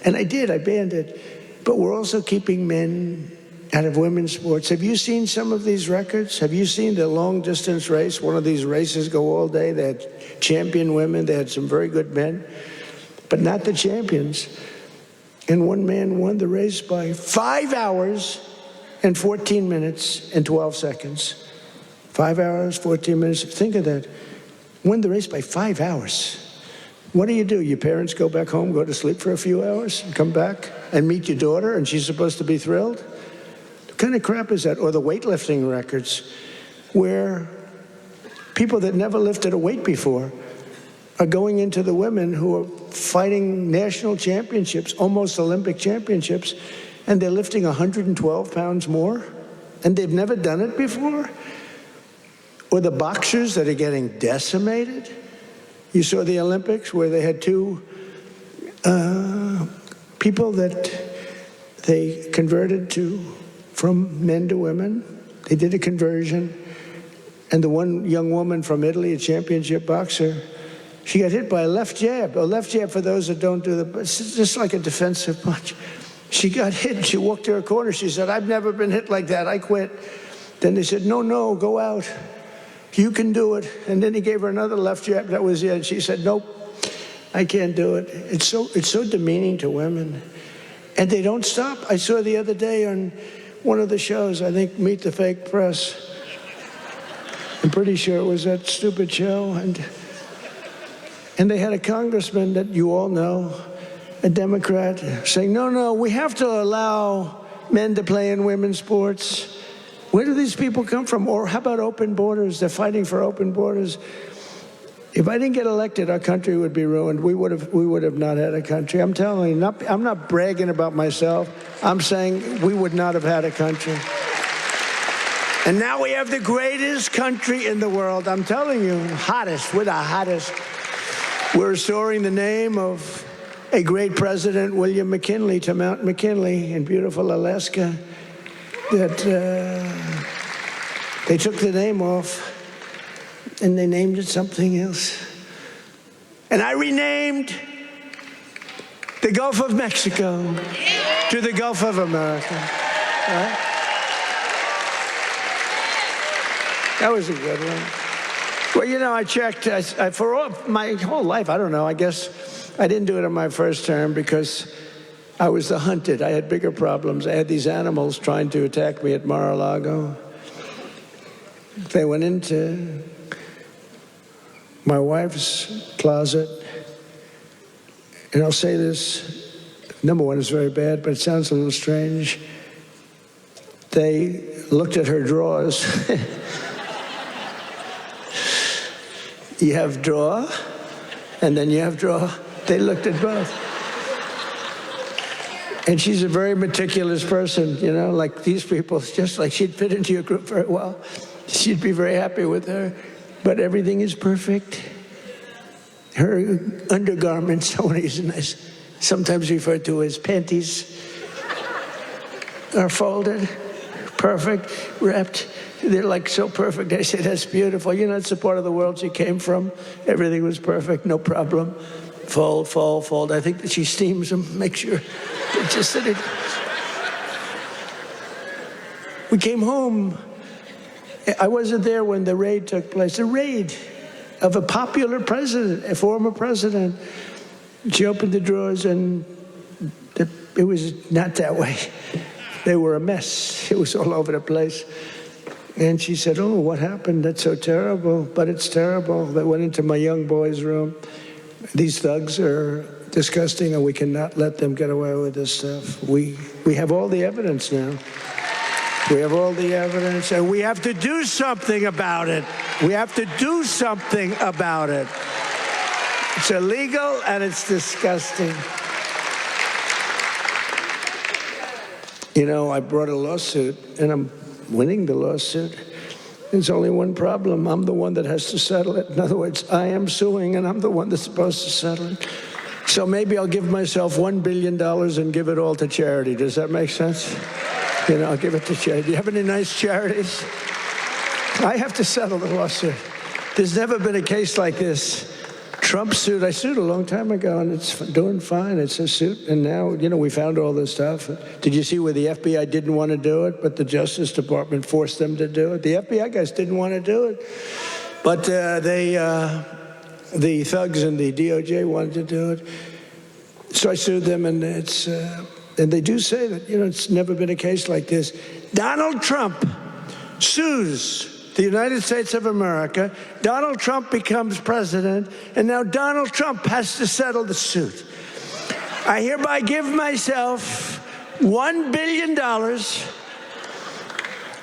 and I did, I banned it. But we're also keeping men out of women's sports. Have you seen some of these records? Have you seen the long-distance race? One of these races go all day. They had champion women. They had some very good men, but not the champions. And one man won the race by 5 hours and 14 minutes and 12 seconds. 5 hours, 14 minutes. Think of that. Won the race by 5 hours. What do? Your parents go back home, go to sleep for a few hours, and come back and meet your daughter, and she's supposed to be thrilled? What kind of crap is that? Or the weightlifting records, where people that never lifted a weight before are going into the women who are fighting national championships, almost Olympic championships, and they're lifting 112 pounds more, and they've never done it before. Or the boxers that are getting decimated. You saw the Olympics where they had 2 people that they converted from men to women. They did a conversion. And the one young woman from Italy, a championship boxer, she got hit by a left jab. A left jab, for those that don't do it's just like a defensive punch. She got hit, and she walked to her corner. She said, I've never been hit like that. I quit. Then they said, no, go out. You can do it. And then he gave her another left jab. That was it. And she said, nope, I can't do it. It's so demeaning to women. And they don't stop. I saw the other day on one of the shows, I think Meet the Fake Press. I'm pretty sure it was that stupid show. And they had a congressman that you all know, a Democrat, saying, no, we have to allow men to play in women's sports. Where do these people come from? Or how about open borders? They're fighting for open borders. If I didn't get elected, our country would be ruined. We would have not had a country. I'm telling you, I'm not bragging about myself. I'm saying we would not have had a country. And now we have the greatest country in the world. I'm telling you, hottest. We're the hottest. We're restoring the name of a great president, William McKinley, to Mount McKinley in beautiful Alaska. That they took the name off and they named it something else. And I renamed the Gulf of Mexico to the Gulf of America. Right? That was a good one. Well, you know, I checked for my whole life. I don't know. I guess I didn't do it in my first term because I was the hunted. I had bigger problems. I had these animals trying to attack me at Mar-a-Lago. They went into my wife's closet. And I'll say this. Number one is very bad, but it sounds a little strange. They looked at her drawers. You have drawer, and then you have drawer. They looked at both. And she's a very meticulous person, you know, like these people, just like she'd fit into your group very well. She'd be very happy with her, but everything is perfect. Her undergarments, I want to use a nice, sometimes referred to as panties, are folded, perfect, wrapped. They're like so perfect. I say, that's beautiful. You know, it's the part of the world she came from. Everything was perfect, no problem. Fold, fold, fold. I think that she steams them, make sure they're just sitting. We came home. I wasn't there when the raid took place. The raid of a popular president, a former president. She opened the drawers and it was not that way. They were a mess. It was all over the place. And she said, oh, what happened? That's so terrible. But it's terrible. They went into my young boy's room. These thugs are disgusting, and we cannot let them get away with this stuff. We have all the evidence now. We have all the evidence, and we have to do something about it. We have to do something about it. It's illegal, and it's disgusting. You know, I brought a lawsuit, and I'm winning the lawsuit. There's only one problem. I'm the one that has to settle it. In other words, I am suing, and I'm the one that's supposed to settle it. So maybe I'll give myself $1 billion and give it all to charity. Does that make sense? You know, I'll give it to charity. Do you have any nice charities? I have to settle the lawsuit. There's never been a case like this. Trump suit, I sued a long time ago, and it's doing fine. It's a suit, and now, you know, we found all this stuff. Did you see where the FBI didn't want to do it, but the Justice Department forced them to do it? The FBI guys didn't want to do it, but the thugs and the DOJ wanted to do it. So I sued them, and it's and they do say that, you know, it's never been a case like this. Donald Trump sues the United States of America. Donald Trump becomes president, and now Donald Trump has to settle the suit. I hereby give myself $1 billion.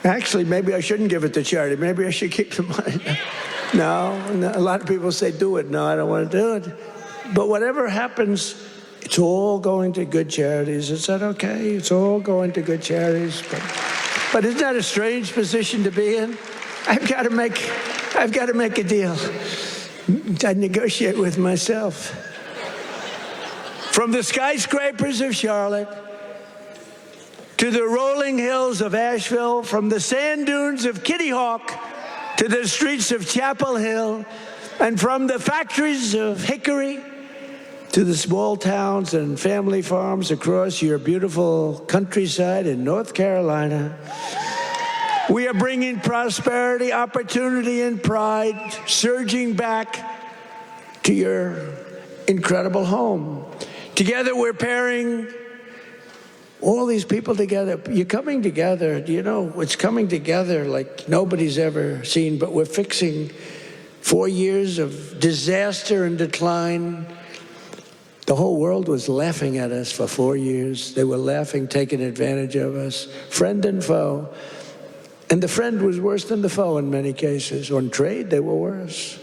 Actually, maybe I shouldn't give it to charity. Maybe I should keep the money. No, a lot of people say, do it. No, I don't want to do it. But whatever happens, it's all going to good charities. Is that okay? It's all going to good charities. But isn't that a strange position to be in? I've got to make a deal. I negotiate with myself. From the skyscrapers of Charlotte to the rolling hills of Asheville, from the sand dunes of Kitty Hawk to the streets of Chapel Hill, and from the factories of Hickory to the small towns and family farms across your beautiful countryside in North Carolina, we are bringing prosperity, opportunity, and pride surging back to your incredible home. Together, we're pairing all these people together. You're coming together. You know, it's coming together like nobody's ever seen, but we're fixing 4 years of disaster and decline. The whole world was laughing at us for 4 years. They were laughing, taking advantage of us, friend and foe. And the friend was worse than the foe in many cases. On trade, they were worse.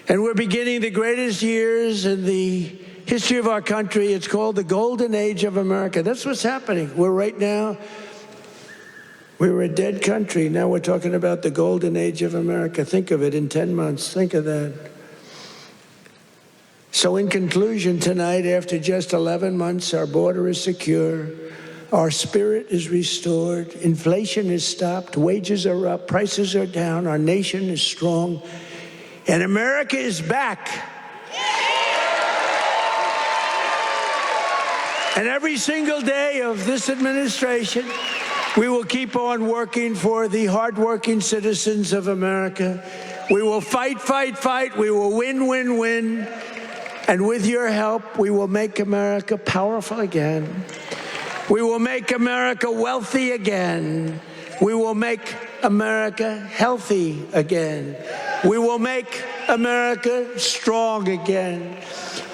And we're beginning the greatest years in the history of our country. It's called the Golden Age of America. That's what's happening. We were a dead country. Now we're talking about the Golden Age of America. Think of it in 10 months. Think of that. So in conclusion tonight, after just 11 months, our border is secure. Our spirit is restored. Inflation is stopped. Wages are up. Prices are down. Our nation is strong. And America is back. And every single day of this administration, we will keep on working for the hardworking citizens of America. We will fight, fight, fight. We will win, win, win. And with your help, we will make America powerful again. We will make America wealthy again. We will make America healthy again. We will make America strong again.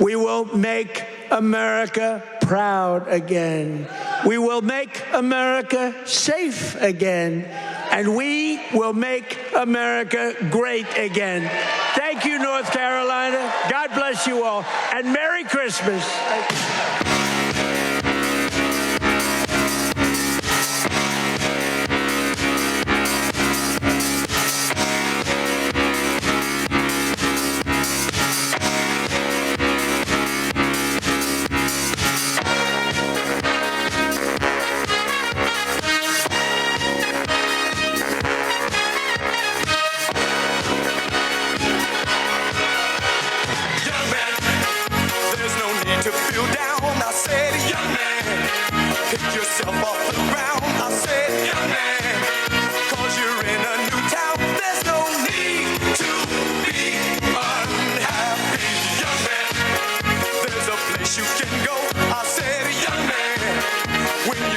We will make America proud again. We will make America safe again. And we will make America great again. Thank you, North Carolina. God bless you all. And Merry Christmas.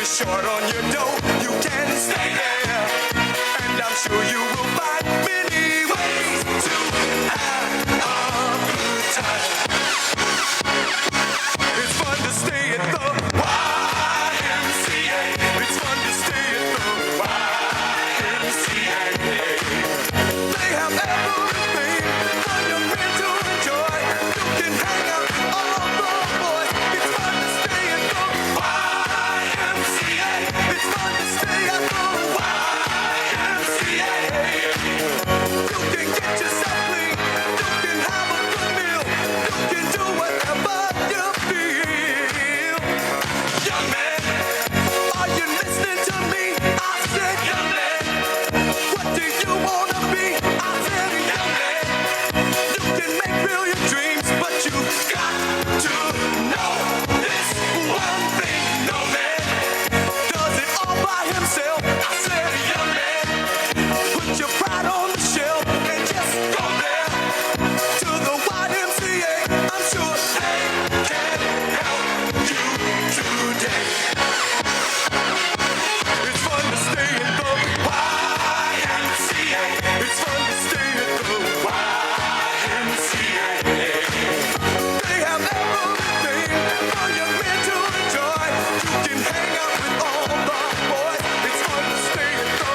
Short on your dough, you can stay there, and I'm sure you will find many ways to have a good time. It's fun to stay at the YMCA. It's fun to stay at the YMCA. They have everything for your men to enjoy. You can hang out with all the boys. It's fun to stay at the YMCA. It's fun to stay at the YMCA. You can get yourself clean. You can have a good meal. You can do whatever you feel. Young man, are you listening to me? I said, young man, what do you want to be? I said, young man, you can make real your dreams, but you got to know this one thing. No man does it all by himself. I said, young man, put your pride on the shelf and just go there to the YMCA. I'm sure they can help you today. It's fun to stay at the YMCA. It's fun to stay at the YMCA. They have everything for your men to enjoy. You can hang out with all the boys. It's fun to stay at the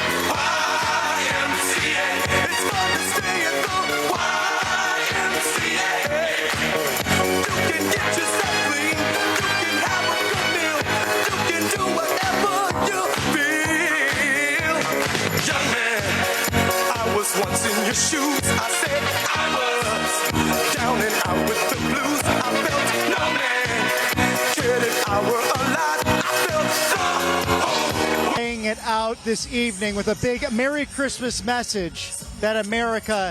YMCA. It's fun to stay at the YMCA. You can get yourself clean. You can have a good meal. You can do whatever you feel. Young man, I was once in your shoes. I said I was down and out with the blues. I felt no man cared if I were alive. I felt the whole Laying it out this evening with a big Merry Christmas message that America